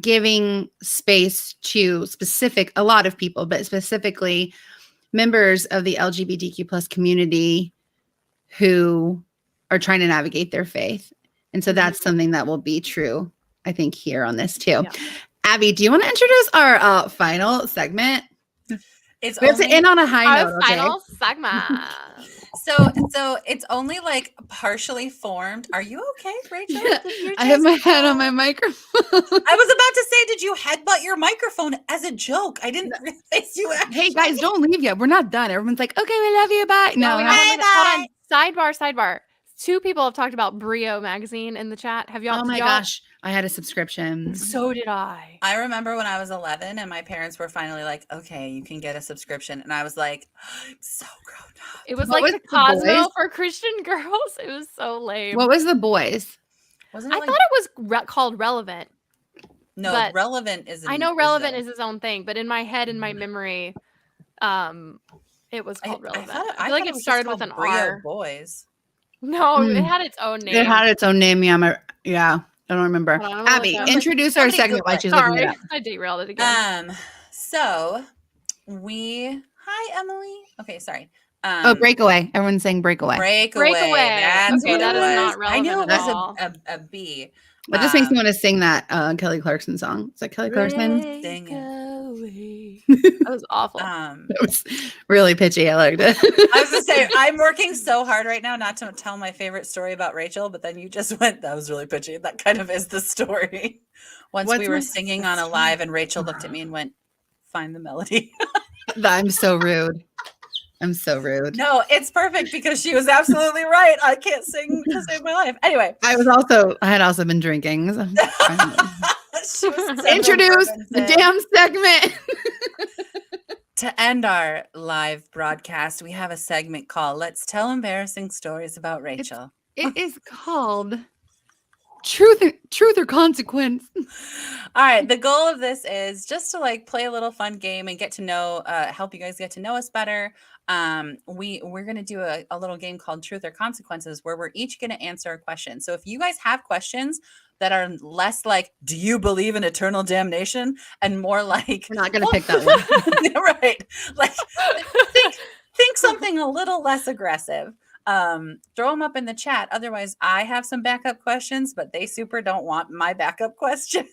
Speaker 3: giving space to a lot of people, but specifically members of the LGBTQ plus community who are trying to navigate their faith. And so that's something that will be true, I think, here on this too. Yeah. Abby, do you want to introduce our final segment? We have to end on a high note.
Speaker 7: Final segment.
Speaker 2: So it's only like partially formed. Are you okay, Rachel?
Speaker 3: I have my head on my microphone.
Speaker 2: I was about to say, did you headbutt your microphone as a joke? I didn't realize you actually.
Speaker 3: Hey guys, don't leave yet. We're not done. Everyone's like, okay, we love you. Bye.
Speaker 7: No, we have hold on. Sidebar. 2 people have talked about Brio magazine in the chat. Have y'all?
Speaker 3: Oh my gosh, I had a subscription.
Speaker 7: So did I.
Speaker 2: I remember when I was 11 and my parents were finally like, okay, you can get a subscription. And I was like, I'm so grown up.
Speaker 7: It was like the Cosmo for Christian girls. It was so lame.
Speaker 3: What was The Boys?
Speaker 7: I thought it was called Relevant.
Speaker 2: No, Relevant is.
Speaker 7: I know Relevant is his own thing, but in my head, in my memory, it was called Relevant. I feel like it started with an R.
Speaker 2: Boys.
Speaker 7: No, it had its own name.
Speaker 3: It had its own name. Yeah. I don't remember. Abby, introduce our segment while she's looking it up.
Speaker 7: I derailed it again.
Speaker 2: So hi, Emily. Okay, sorry.
Speaker 3: Breakaway. Everyone's saying Breakaway.
Speaker 2: Breakaway. That's
Speaker 7: okay, that is not relevant.
Speaker 2: I knew it
Speaker 7: was
Speaker 2: a B.
Speaker 3: That just makes me want to sing that Kelly Clarkson song. Is that Kelly Clarkson?
Speaker 2: Dang it.
Speaker 7: That was awful.
Speaker 3: That was really pitchy. I liked it.
Speaker 2: I was going to say, I'm working so hard right now not to tell my favorite story about Rachel, but then you just went, that was really pitchy. That kind of is the story. Once we were singing on a live and Rachel looked at me and went, find the melody.
Speaker 3: I'm so rude.
Speaker 2: No, it's perfect because she was absolutely right. I can't sing to save my life. Anyway.
Speaker 3: I had also been drinking. So. Introduce the damn segment.
Speaker 2: To end our live broadcast, we have a segment called Let's Tell Embarrassing Stories About Rachel.
Speaker 3: It is called Truth or Consequence.
Speaker 2: All right. The goal of this is just to play a little fun game and get to know, help you guys get to know us better. we're going to do a little game called Truth or Consequences, where we're each going to answer a question. So if you guys have questions that are less like, do you believe in eternal damnation, and more like,
Speaker 3: We're not going to pick that one.
Speaker 2: right? Like, think something a little less aggressive. Throw them up in the chat. Otherwise, I have some backup questions, but they super don't want my backup questions.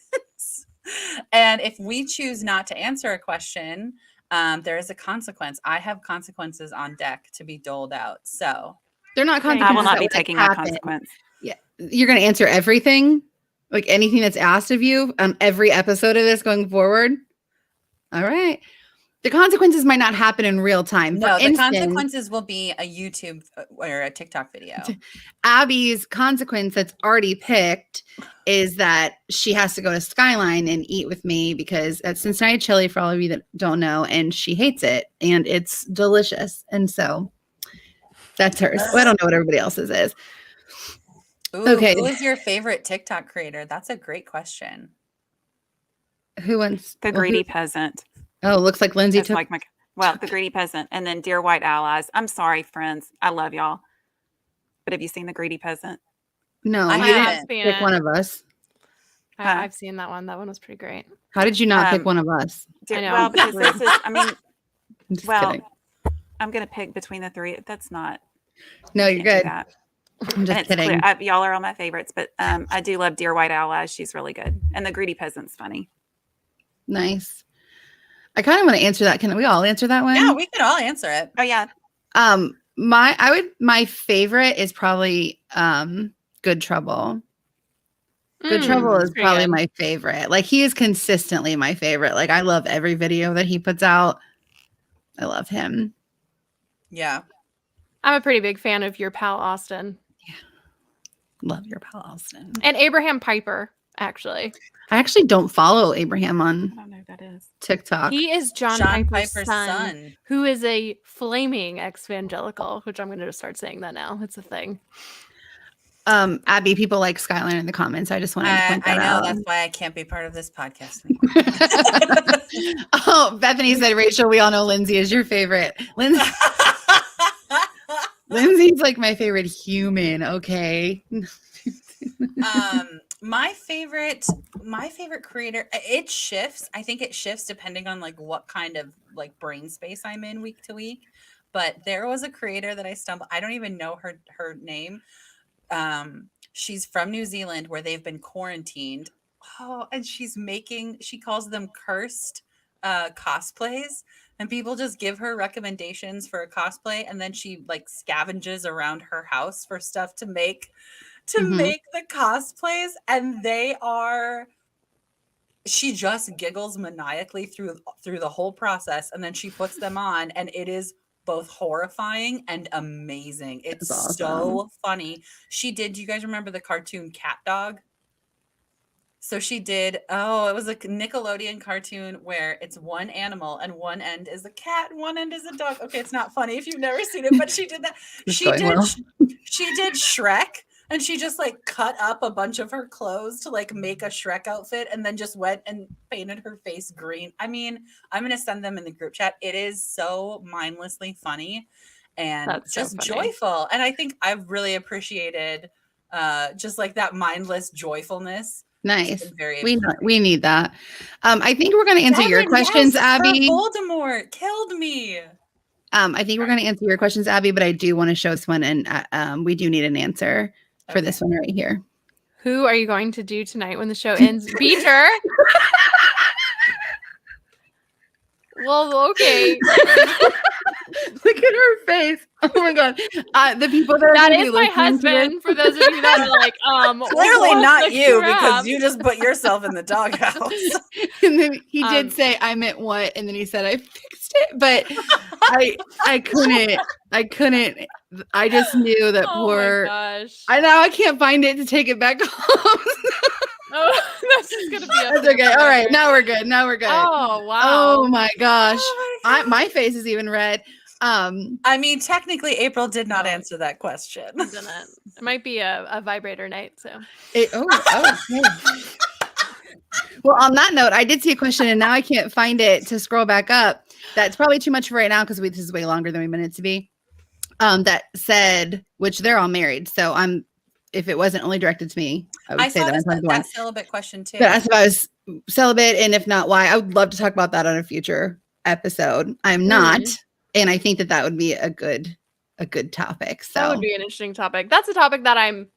Speaker 2: And if we choose not to answer a question, there is a consequence. I have consequences on deck to be doled out. So
Speaker 3: They're not
Speaker 7: I will
Speaker 3: consequences.
Speaker 6: I will not
Speaker 3: that
Speaker 6: be
Speaker 3: would
Speaker 6: taking a
Speaker 3: happen.
Speaker 6: consequence.
Speaker 3: Yeah. You're going to answer everything, like anything that's asked of you on every episode of this going forward. All right. The consequences might not happen in real time.
Speaker 2: no,
Speaker 3: For
Speaker 2: the
Speaker 3: instance,
Speaker 2: consequences will be a YouTube or a TikTok video.
Speaker 3: Abby's consequence that's already picked is that she has to go to Skyline and eat with me because it's Cincinnati chili, for all of you that don't know, and she hates it and it's delicious. And so that's hers. Well, I don't know what everybody else's is.
Speaker 2: Ooh,
Speaker 3: Okay.
Speaker 2: who is your favorite TikTok creator? That's a great question.
Speaker 3: Who wants
Speaker 6: The greedy peasant.
Speaker 3: Oh, looks like Lindsay
Speaker 6: That's
Speaker 3: took.
Speaker 6: like the greedy peasant. And then Dear White Allies. I'm sorry, friends. I love y'all. But have you seen The Greedy Peasant?
Speaker 3: No,
Speaker 2: I
Speaker 3: you
Speaker 2: haven't.
Speaker 3: didn't pick one of us.
Speaker 7: I've seen that one. That one was pretty great.
Speaker 3: How did you not pick one of us?
Speaker 7: I know.
Speaker 6: Well, because this is, I mean,
Speaker 3: I'm just
Speaker 6: well,
Speaker 3: kidding.
Speaker 6: I'm going to pick between the three. That's not.
Speaker 3: No,
Speaker 6: I
Speaker 3: you're
Speaker 6: can't do
Speaker 3: good.
Speaker 6: that.
Speaker 3: I'm
Speaker 6: And
Speaker 3: just
Speaker 6: it's
Speaker 3: kidding.
Speaker 6: clear, y'all are all my favorites, but I do love Dear White Allies. She's really good. And The Greedy Peasant's funny.
Speaker 3: Nice. I kind of want to answer that. Can we all answer that one?
Speaker 2: Yeah, we could all answer it.
Speaker 6: Oh, yeah.
Speaker 3: My favorite is probably Good Trouble. Good Trouble is
Speaker 7: pretty
Speaker 3: probably
Speaker 7: good.
Speaker 3: my favorite. Like, he is consistently my favorite. Like, I love every video that he puts out. I love him.
Speaker 2: Yeah.
Speaker 7: I'm a pretty big fan of your pal Austin
Speaker 3: Love your pal Austin.
Speaker 7: and Abraham Piper. Actually,
Speaker 3: I actually don't follow Abraham
Speaker 6: I
Speaker 3: on
Speaker 6: don't know who that is.
Speaker 3: TikTok.
Speaker 7: he is John Piper's son, who is a flaming ex-evangelical. Which I'm going to start saying that now. It's a thing.
Speaker 3: Abby, people like Skyline in the comments. I just wanted to point
Speaker 2: I
Speaker 3: that
Speaker 2: know.
Speaker 3: out.
Speaker 2: That's why I can't be part of this podcast anymore.
Speaker 3: Oh, Bethany said, Rachel, we all know Lindsay is your favorite. Lindsay's like my favorite human. Okay.
Speaker 2: My favorite creator, it shifts. I think it shifts depending on like what kind of like brain space I'm in week to week. But there was a creator that I don't even know her name. She's from New Zealand where they've been quarantined. Oh, and she calls them cursed cosplays, and people just give her recommendations for a cosplay, and then she like scavenges around her house for stuff to make make the cosplays, and she just giggles maniacally through the whole process, and then she puts them on, and it is both horrifying and amazing. It's
Speaker 3: awesome.
Speaker 2: so funny. Do you guys remember the cartoon Cat Dog? So she did, it was a Nickelodeon cartoon where it's one animal and one end is a cat and one end is a dog. Okay, it's not funny if you've never seen it, but she did that. She did Shrek, and she just like cut up a bunch of her clothes to like make a Shrek outfit and then just went and painted her face green. I mean, I'm going to send them in the group chat. It is so mindlessly funny and
Speaker 7: That's so
Speaker 2: just
Speaker 7: funny.
Speaker 2: joyful. And I think I've really appreciated just like that mindless joyfulness.
Speaker 3: Nice. We need that. I think we're going to answer your
Speaker 2: Devin,
Speaker 3: questions,
Speaker 2: yes,
Speaker 3: Abby.
Speaker 2: Voldemort killed me.
Speaker 3: I think we're going to answer your questions, Abby, but I do want to show this one, and we do need an answer for this one right here.
Speaker 7: Who are you going to do tonight when the show ends? Beat her. Well, okay.
Speaker 3: Look at her face. Oh my god. The people that
Speaker 7: That
Speaker 3: are
Speaker 7: is my husband. For those of you that are like,
Speaker 2: clearly
Speaker 7: what
Speaker 2: not
Speaker 7: the
Speaker 2: you
Speaker 7: crap?
Speaker 2: because you just put yourself in the doghouse.
Speaker 3: And then he did say, I meant what? And then he said, I fixed it. But I couldn't. I just knew that
Speaker 7: Oh my gosh.
Speaker 3: I can't find it to take it back home.
Speaker 7: Oh, that's just gonna be.
Speaker 3: That's okay. All right. Now we're good.
Speaker 7: Oh wow.
Speaker 3: Oh my gosh.
Speaker 2: Oh my God.
Speaker 3: My face is even red.
Speaker 2: I mean, technically, April did not answer that question.
Speaker 7: It might be a vibrator night. So.
Speaker 3: Okay. Well, on that note, I did see a question and now I can't find it to scroll back up. that's probably too much for right now because this is way longer than we meant it to be. That said, which they're all married. So if it wasn't only directed to me, I would say
Speaker 2: saw
Speaker 3: that I'm probably the one.
Speaker 2: that celibate question too.
Speaker 3: But asked if I was celibate, and if not, why. I would love to talk about that on a future episode. I'm not, and I think that would be a good topic. So
Speaker 7: that would be an interesting topic. That's a topic that I'm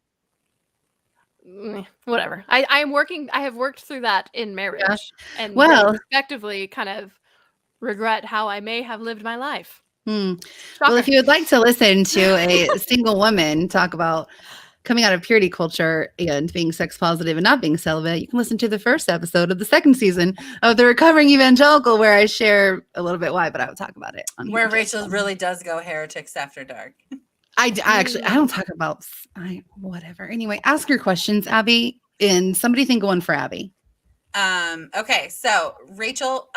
Speaker 7: whatever. I have worked through that in marriage, and respectively kind of regret how I may have lived my life.
Speaker 3: Well, if you would like to listen to a single woman talk about coming out of purity culture and being sex positive and not being celibate, you can listen to the first episode of the second season of The Recovering Evangelical, where I share a little bit why, but I will talk about it.
Speaker 2: Where Rachel really does go heretics after dark.
Speaker 3: I don't talk about whatever. Anyway, ask your questions, Abby, and somebody think of one for Abby.
Speaker 2: Okay, so Rachel,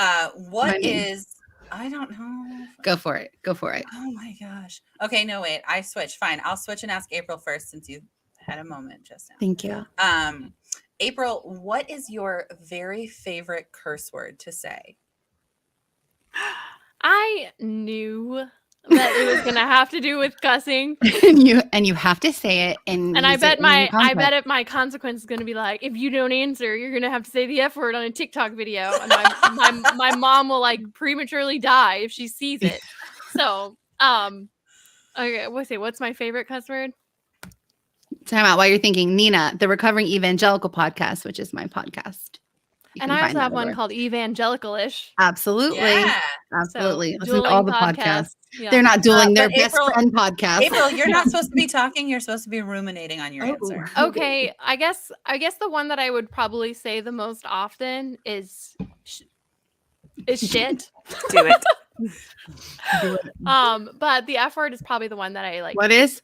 Speaker 2: what is... I don't know.
Speaker 3: Go for it.
Speaker 2: Oh my gosh. Okay, no, wait. I switched. Fine. I'll switch and ask April first since you had a moment just now.
Speaker 3: Thank you.
Speaker 2: April, what is your very favorite curse word to say?
Speaker 7: I knew that it was going to have to do with cussing.
Speaker 3: and you have to say it. And
Speaker 7: I bet my consequence is going to be like, if you don't answer, you're going to have to say the F word on a TikTok video. And my mom will like prematurely die if she sees it. So, okay, what's my favorite cuss word?
Speaker 3: Time out while you're thinking. Nina, the Recovering Evangelical podcast, which is my podcast.
Speaker 7: And I also have one called Evangelicalish.
Speaker 3: Absolutely.
Speaker 2: Yeah.
Speaker 3: Absolutely.
Speaker 7: So,
Speaker 3: listen to all the podcasts.
Speaker 7: Yeah.
Speaker 3: They're not dueling, their best
Speaker 2: April,
Speaker 3: friend podcast.
Speaker 2: April, you're not supposed to be talking. You're supposed to be ruminating on your answer.
Speaker 7: Okay. I guess the one that I would probably say the most often is shit.
Speaker 2: Do it.
Speaker 7: But the F word is probably the one that I like.
Speaker 3: What is?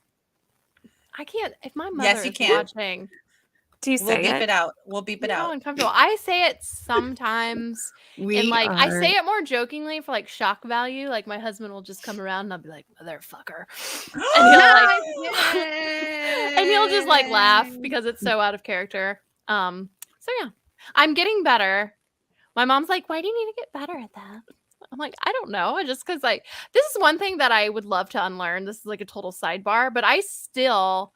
Speaker 7: I can't. If my mother is watching,
Speaker 6: do you say
Speaker 2: beep it out? We'll beep it out.
Speaker 7: Uncomfortable. I say it sometimes, I say it more jokingly for like shock value. Like my husband will just come around and I'll be like, "Motherfucker," and he'll just like laugh because it's so out of character. So yeah, I'm getting better. My mom's like, "Why do you need to get better at that?" I'm like, I don't know. Just because like this is one thing that I would love to unlearn. This is like a total sidebar, but I still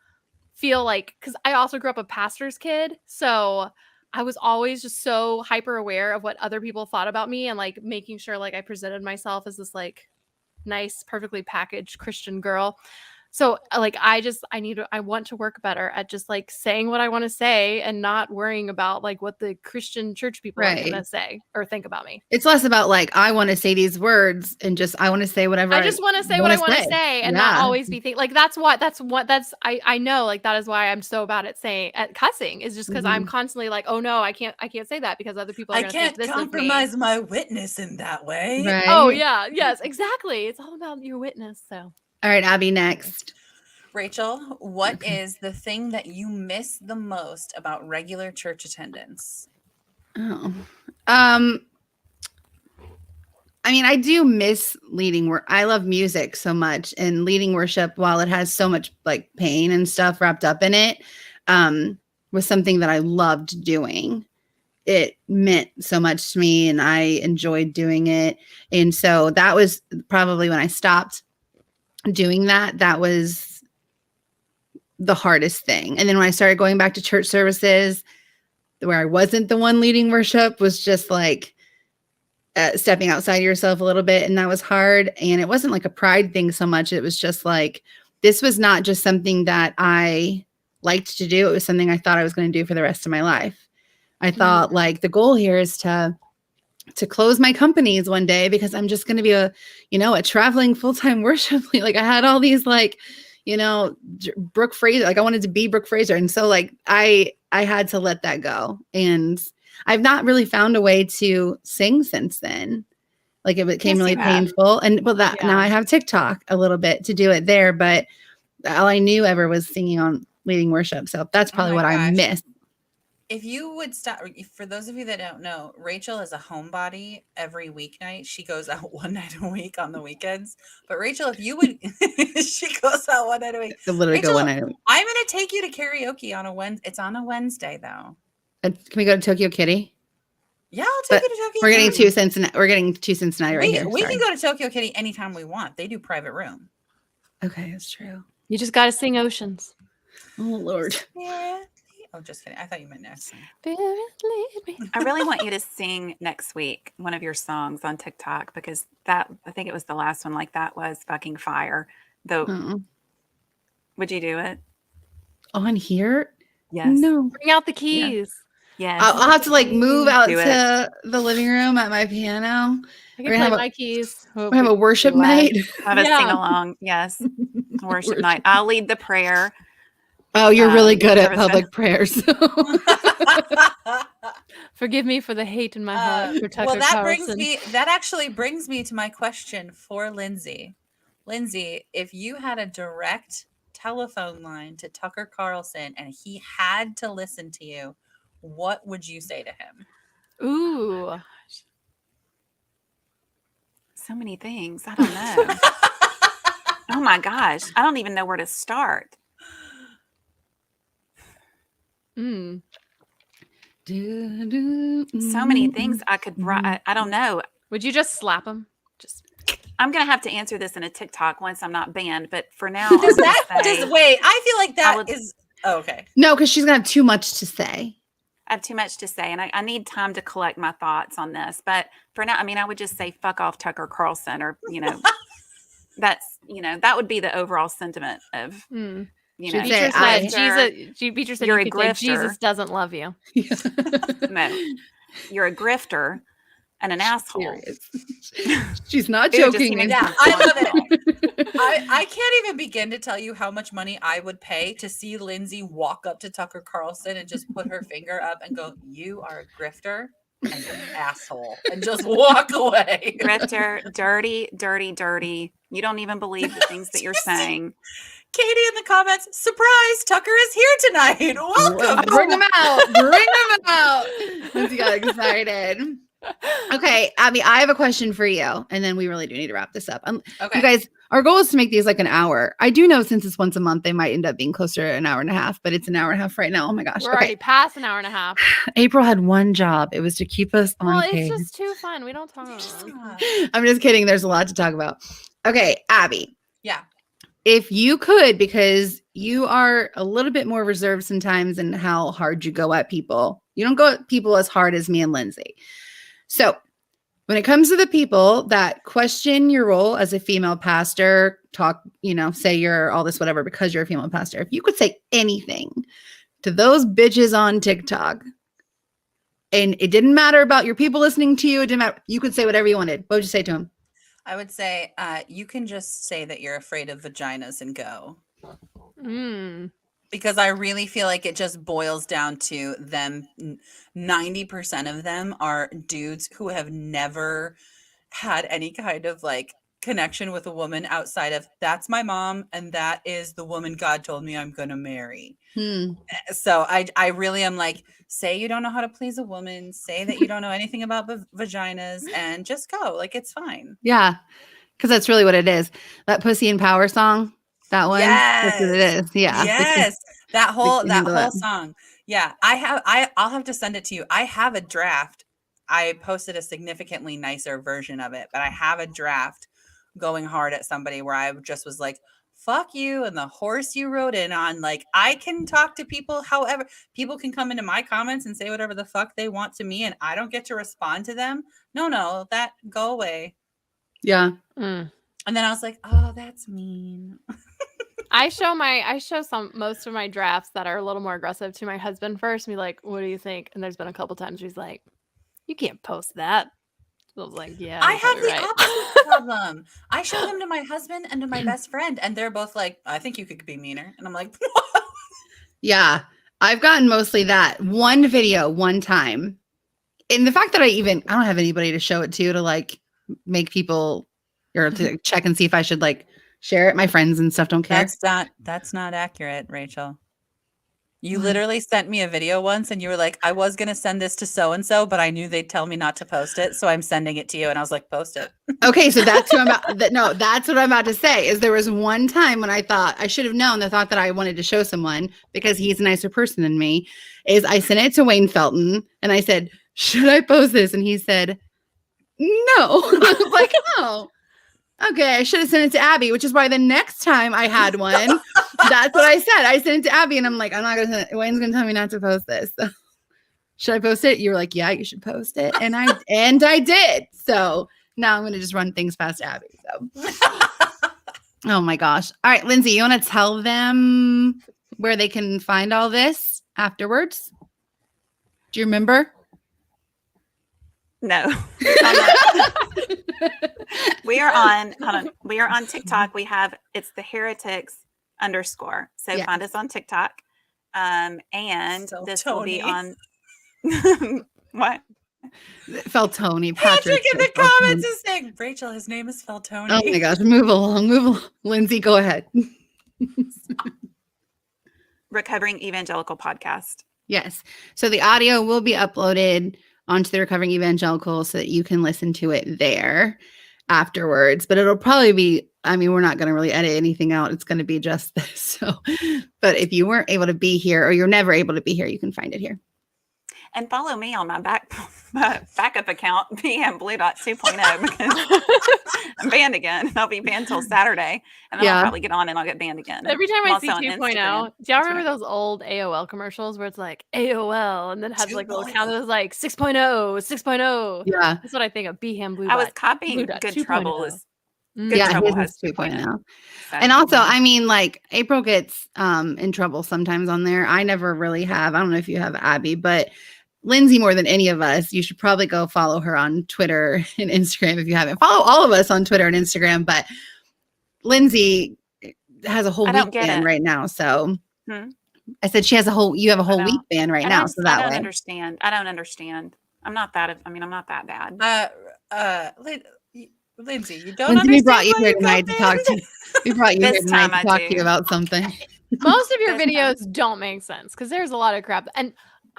Speaker 7: feel like, because I also grew up a pastor's kid, so I was always just so hyper aware of what other people thought about me and like making sure like I presented myself as this like nice, perfectly packaged Christian girl. So like I want to work better at just like saying what I want to say and not worrying about like what the Christian church people are going to say or think about me.
Speaker 3: It's less about like, I want to say these words and just, I want to say whatever.
Speaker 7: I just want to say what I want to say and not always be thinking like, I know like that is why I'm so bad at cussing is just because I'm constantly like, oh no, I can't say that because other people are going to think this
Speaker 2: compromise my witness in that way.
Speaker 3: Right?
Speaker 7: Oh yeah. Yes, exactly. It's all about your witness. So.
Speaker 3: All right, Abby, next.
Speaker 2: Rachel, what is the thing that you miss the most about regular church attendance?
Speaker 3: Oh, I mean, I do miss leading work. I love music so much, and leading worship, while it has so much like pain and stuff wrapped up in it, was something that I loved doing. It meant so much to me, and I enjoyed doing it. And so that was probably when I stopped doing that. That was the hardest thing. And then when I started going back to church services where I wasn't the one leading worship, was just like stepping outside yourself a little bit. And that was hard. And it wasn't like a pride thing so much. It was just like, this was not just something that I liked to do. It was something I thought I was going to do for the rest of my life. I thought like the goal here is to close my companies one day because I'm just going to be a traveling full-time worship leader. Like I had all these like, Brooke Fraser, like I wanted to be Brooke Fraser. And so like, I had to let that go. And I've not really found a way to sing since then. Like it became really painful. And now I have TikTok a little bit to do it there, but all I knew ever was singing on leading worship. So that's probably what I missed.
Speaker 2: If you would stop, for those of you that don't know, Rachel is a homebody every weeknight. She goes out one night a week on the weekends. But Rachel, if you would, she goes out one night a week.
Speaker 3: Literally
Speaker 2: Rachel,
Speaker 3: go one night a week.
Speaker 2: I'm going to take you to karaoke on a Wednesday. It's on a Wednesday though.
Speaker 3: Can we go to Tokyo Kitty?
Speaker 2: Yeah, I'll
Speaker 3: But
Speaker 2: take you to Tokyo.
Speaker 3: we're getting
Speaker 2: Kitty.
Speaker 3: to Cincinnati. We're getting to Cincinnati right here.
Speaker 2: We
Speaker 3: Sorry.
Speaker 2: can go to Tokyo Kitty anytime we want. They do private room.
Speaker 3: Okay, that's true.
Speaker 7: You just got to sing Oceans.
Speaker 3: Oh Lord.
Speaker 2: Yeah. Oh, just kidding. I thought you meant next.
Speaker 7: Spirit, lead me.
Speaker 6: I really want you to sing next week one of your songs on TikTok because I think it was the last one like that was fucking fire. Though,
Speaker 3: Oh.
Speaker 6: would you do it?
Speaker 3: On here?
Speaker 6: Yes.
Speaker 3: No.
Speaker 7: Bring out the keys.
Speaker 6: Yes.
Speaker 3: I'll have to like move out
Speaker 6: Do
Speaker 3: to the living room at my piano.
Speaker 7: I
Speaker 3: We're
Speaker 7: can
Speaker 3: gonna
Speaker 7: play
Speaker 3: have a-
Speaker 7: my keys.
Speaker 3: We have a worship night.
Speaker 6: Have a
Speaker 7: Yeah.
Speaker 6: sing along. Yes. Worship night. I'll lead the prayer.
Speaker 3: Oh, you're really good at
Speaker 6: service.
Speaker 3: public prayers.
Speaker 7: Forgive me for the hate in my heart for Tucker Carlson.
Speaker 2: That actually brings me to my question for Lindsay. Lindsay, if you had a direct telephone line to Tucker Carlson and he had to listen to you, what would you say to him?
Speaker 7: Ooh.
Speaker 6: So many things. I don't know. Oh my gosh. I don't even know where to start.
Speaker 7: Mm.
Speaker 6: So many things I could write. I don't know.
Speaker 7: Would you just slap him? Just
Speaker 6: I'm going to have to answer this in a TikTok once I'm not banned. But for now,
Speaker 2: Does
Speaker 6: I'll
Speaker 2: that
Speaker 6: just say,
Speaker 2: just wait? I feel like that
Speaker 6: would-
Speaker 2: is okay.
Speaker 3: No, because she's gonna have too much to say.
Speaker 6: I have too much to say, and I need time to collect my thoughts on this. But for now, I mean, I would just say fuck off Tucker Carlson, or that would be the overall sentiment of
Speaker 7: mm.
Speaker 6: you
Speaker 3: Should
Speaker 6: know.
Speaker 3: say
Speaker 7: Beatrice
Speaker 3: I-
Speaker 7: said, Beatrice said
Speaker 6: You're
Speaker 7: you
Speaker 6: a
Speaker 7: could say
Speaker 6: grifter.
Speaker 7: Jesus doesn't love you.
Speaker 6: No, you're a grifter and an asshole.
Speaker 3: Serious. She's not
Speaker 6: Ew, just
Speaker 3: joking.
Speaker 6: even
Speaker 2: Yeah,
Speaker 6: sounds
Speaker 2: I love
Speaker 6: wonderful.
Speaker 2: I can't even begin to tell you how much money I would pay to see Lindsay walk up to Tucker Carlson and just put her finger up and go, "You are a grifter and an asshole," and just walk away.
Speaker 6: Grifter, dirty, dirty, dirty. You don't even believe the things that you're saying.
Speaker 2: Katie in the comments, surprise, Tucker is here tonight. Welcome.
Speaker 3: Bring them out. Bring them out. Lindsay got excited. Okay, Abby, I have a question for you, and then we really do need to wrap this up.
Speaker 2: Okay.
Speaker 3: You guys, our goal is to make these like an hour. I do know since it's once a month, they might end up being closer to an hour and a half, but it's an hour and a half right now. Oh my gosh.
Speaker 7: We're already past an hour and a half.
Speaker 3: April had one job. It was to keep us on
Speaker 7: Well,
Speaker 3: pace.
Speaker 7: it's just too fun. We don't talk about it.
Speaker 3: I'm just kidding. There's a lot to talk about. Okay, Abby.
Speaker 2: Yeah.
Speaker 3: If you could, because you are a little bit more reserved sometimes in how hard you go at people. You don't go at people as hard as me and Lindsay. So when it comes to the people that question your role as a female pastor, say you're all this, whatever, because you're a female pastor, if you could say anything to those bitches on TikTok, and it didn't matter about your people listening to you, it didn't matter, you could say whatever you wanted. What would you say to them?
Speaker 2: I would say you can just say that you're afraid of vaginas and go.
Speaker 7: Mm.
Speaker 2: Because I really feel like it just boils down to them. 90% of them are dudes who have never had any kind of like connection with a woman outside of that's my mom and that is the woman God told me I'm going to marry. So I really am like, say you don't know how to please a woman, say that you don't know anything about vaginas and just go. Like, it's fine.
Speaker 3: Yeah, because that's really what it is. That Pussy in Power song, that one. That's what it is. Yeah.
Speaker 2: Yes. That whole
Speaker 3: handle it.
Speaker 2: song. Yeah. I'll have to send it to you. I have a draft. I posted a significantly nicer version of it, but I have a draft going hard at somebody where I just was like, fuck you and the horse you rode in on. Like, I can talk to people however, people can come into my comments and say whatever the fuck they want to me and I don't get to respond to them. No, that go away.
Speaker 3: Yeah.
Speaker 7: Mm.
Speaker 2: And then I was like, oh, that's mean.
Speaker 7: I show most of my drafts that are a little more aggressive to my husband first and be like, what do you think? And there's been a couple times he's like, you can't post that. So I was like, yeah.
Speaker 2: I have
Speaker 7: you're
Speaker 2: the
Speaker 7: right.
Speaker 2: opposite problem. I show them to my husband and to my best friend, and they're both like, I think you could be meaner. And I'm like, what?
Speaker 3: Yeah. I've gotten mostly that one video one time. And the fact that I don't have anybody to show it to like make people or to check and see if I should like share it. My friends and stuff don't care.
Speaker 2: That's not accurate, Rachel. You
Speaker 3: What?
Speaker 2: literally sent me a video once and you were like, I was going to send this to so-and-so, but I knew they'd tell me not to post it. So I'm sending it to you. And I was like, post it.
Speaker 3: Okay, so that's what I'm about. No, that's what I'm about to say. Is there was one time when I thought I should have known the thought that I wanted to show someone because he's a nicer person than me. Is I sent it to Wayne Felton and I said, should I post this? And he said, no. I was like, oh, okay. I should have sent it to Abby, which is why the next time I had one, that's what I said. I sent it to Abby and I'm like, I'm not going to, Wayne's going to tell me not to post this. So, should I post it? You were like, yeah, you should post it. And I did. So now I'm going to just run things past Abby. So, oh my gosh. All right, Lindsay, you want to tell them where they can find all this afterwards? Do you remember?
Speaker 6: No. We are on TikTok. It's the HERetics _. So
Speaker 3: Yes.
Speaker 6: find us on TikTok. And
Speaker 2: So
Speaker 6: this will be
Speaker 2: Tony.
Speaker 6: on what?
Speaker 3: Feltoni.
Speaker 2: Patrick in the
Speaker 3: said Feltoni.
Speaker 2: comments is saying, Rachel, his name is Feltoni.
Speaker 3: Oh my gosh. Move along. Lindsay, go ahead.
Speaker 6: Recovering Evangelical Podcast.
Speaker 3: Yes. So the audio will be uploaded onto the Recovering Evangelical so that you can listen to it there afterwards. But it'll probably be, I mean, we're not going to really edit anything out. It's going to be just this. So, but if you weren't able to be here or you're never able to be here, you can find it here.
Speaker 6: And follow me on my backup account, BMBlue.2.0, because I'm banned again. And I'll be banned till Saturday. And then I'll probably get on and I'll get banned again.
Speaker 7: Every time
Speaker 6: I'm
Speaker 7: I see
Speaker 6: also on
Speaker 7: 2.0,
Speaker 6: Instagram.
Speaker 7: do y'all remember those old AOL commercials where it's like AOL and then it has like a little count that was like 6.0, 6.0?
Speaker 3: Yeah.
Speaker 7: That's what I think of. Beham Blue.
Speaker 6: I was copying
Speaker 7: Blue
Speaker 6: Good
Speaker 7: dot 2.0.
Speaker 6: Trouble. Good
Speaker 3: Yeah,
Speaker 6: Trouble
Speaker 3: his
Speaker 6: has
Speaker 3: is 2.0.
Speaker 6: So,
Speaker 3: And also, I mean, like April gets in trouble sometimes on there. I never really have. I don't know if you have, Abby, but Lindsay, more than any of us, you should probably go follow her on Twitter and Instagram if you haven't. Follow all of us on Twitter and Instagram, but Lindsay has a whole week ban right now. So I said you have a whole week ban right now. So that
Speaker 6: I don't
Speaker 3: way.
Speaker 6: understand. I don't understand. I'm not that bad.
Speaker 2: Lindsay, you don't
Speaker 3: Lindsay,
Speaker 2: understand.
Speaker 3: we brought you
Speaker 2: why
Speaker 3: here
Speaker 2: you
Speaker 3: tonight
Speaker 2: got
Speaker 3: to talk
Speaker 2: banned?
Speaker 3: to you. We brought you here
Speaker 6: This
Speaker 3: tonight
Speaker 6: time
Speaker 3: to
Speaker 6: I
Speaker 3: talk to you about something.
Speaker 7: Most of your
Speaker 6: This time.
Speaker 7: videos don't make sense because there's a lot of crap. And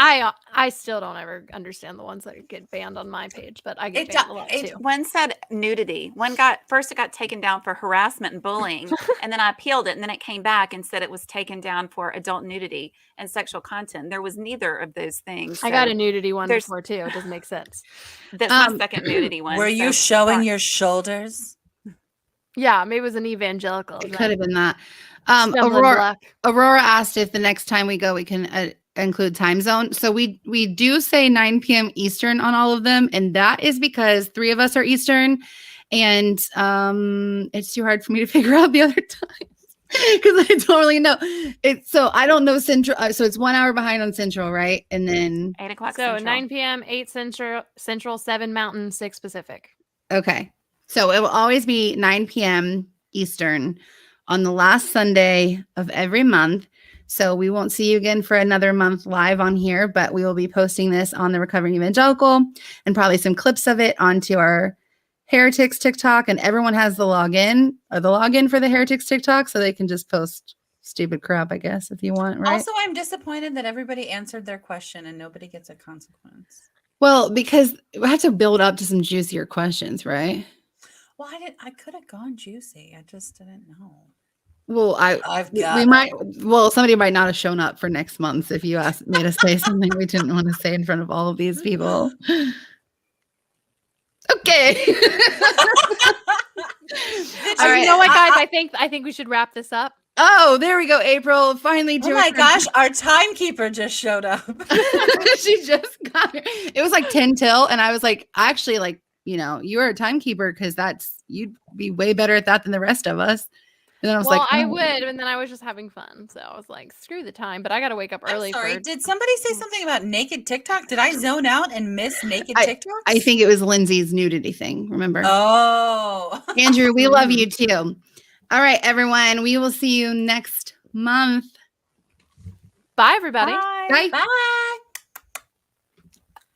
Speaker 7: I still don't ever understand the ones that get banned on my page, but I get banned a lot too.
Speaker 6: One said nudity. One got taken down for harassment and bullying, and then I appealed it, and then it came back and said it was taken down for adult nudity and sexual content. There was neither of those things.
Speaker 7: I got a nudity one before too. It doesn't make sense.
Speaker 6: That's my second nudity one.
Speaker 2: Were you showing your shoulders?
Speaker 7: Yeah, maybe it was an evangelical.
Speaker 3: It could have been that.
Speaker 7: Stumbling block.
Speaker 3: Aurora asked if the next time we go, we can include time zone. So we do say 9 p.m. Eastern on all of them. And that is because 3 of us are Eastern. And it's too hard for me to figure out the other times because I don't really know. So I don't know Central. So it's 1 hour behind on Central, right? And then
Speaker 6: 8 o'clock.
Speaker 7: So
Speaker 6: Central.
Speaker 7: 9 p.m., 8 Central, 7 Mountain, 6 Pacific.
Speaker 3: Okay. So it will always be 9 p.m. Eastern on the last Sunday of every month. So we won't see you again for another month live on here, but we will be posting this on the Recovering Evangelical and probably some clips of it onto our HERetics TikTok. And everyone has the login for the HERetics TikTok, so they can just post stupid crap, I guess, if you want, right?
Speaker 2: Also, I'm disappointed that everybody answered their question and nobody gets a consequence.
Speaker 3: Well, because we have to build up to some juicier questions, right?
Speaker 2: Well, I could have gone juicy. I just didn't know.
Speaker 3: Well, somebody might not have shown up for next month if you made us say something we didn't want to say in front of all of these people. Okay.
Speaker 7: All right. You know what, guys? I think we should wrap this up.
Speaker 3: Oh, there we go. April finally.
Speaker 2: Oh my gosh, our timekeeper just showed up.
Speaker 3: She just got here. It was like 10 till, and I was like, actually, like, you're a timekeeper because you'd be way better at that than the rest of us. And then I was like,
Speaker 7: I would, and then I was just having fun. So I was like, screw the time, but I got to wake up early.
Speaker 2: Sorry, did somebody say something about naked TikTok? Did I zone out and miss naked TikTok?
Speaker 3: I think it was Lindsay's nudity thing. Remember?
Speaker 2: Oh.
Speaker 3: Andrew, we love you too. All right, everyone. We will see you next month.
Speaker 7: Bye, everybody.
Speaker 6: Bye.
Speaker 3: Bye.
Speaker 2: Bye.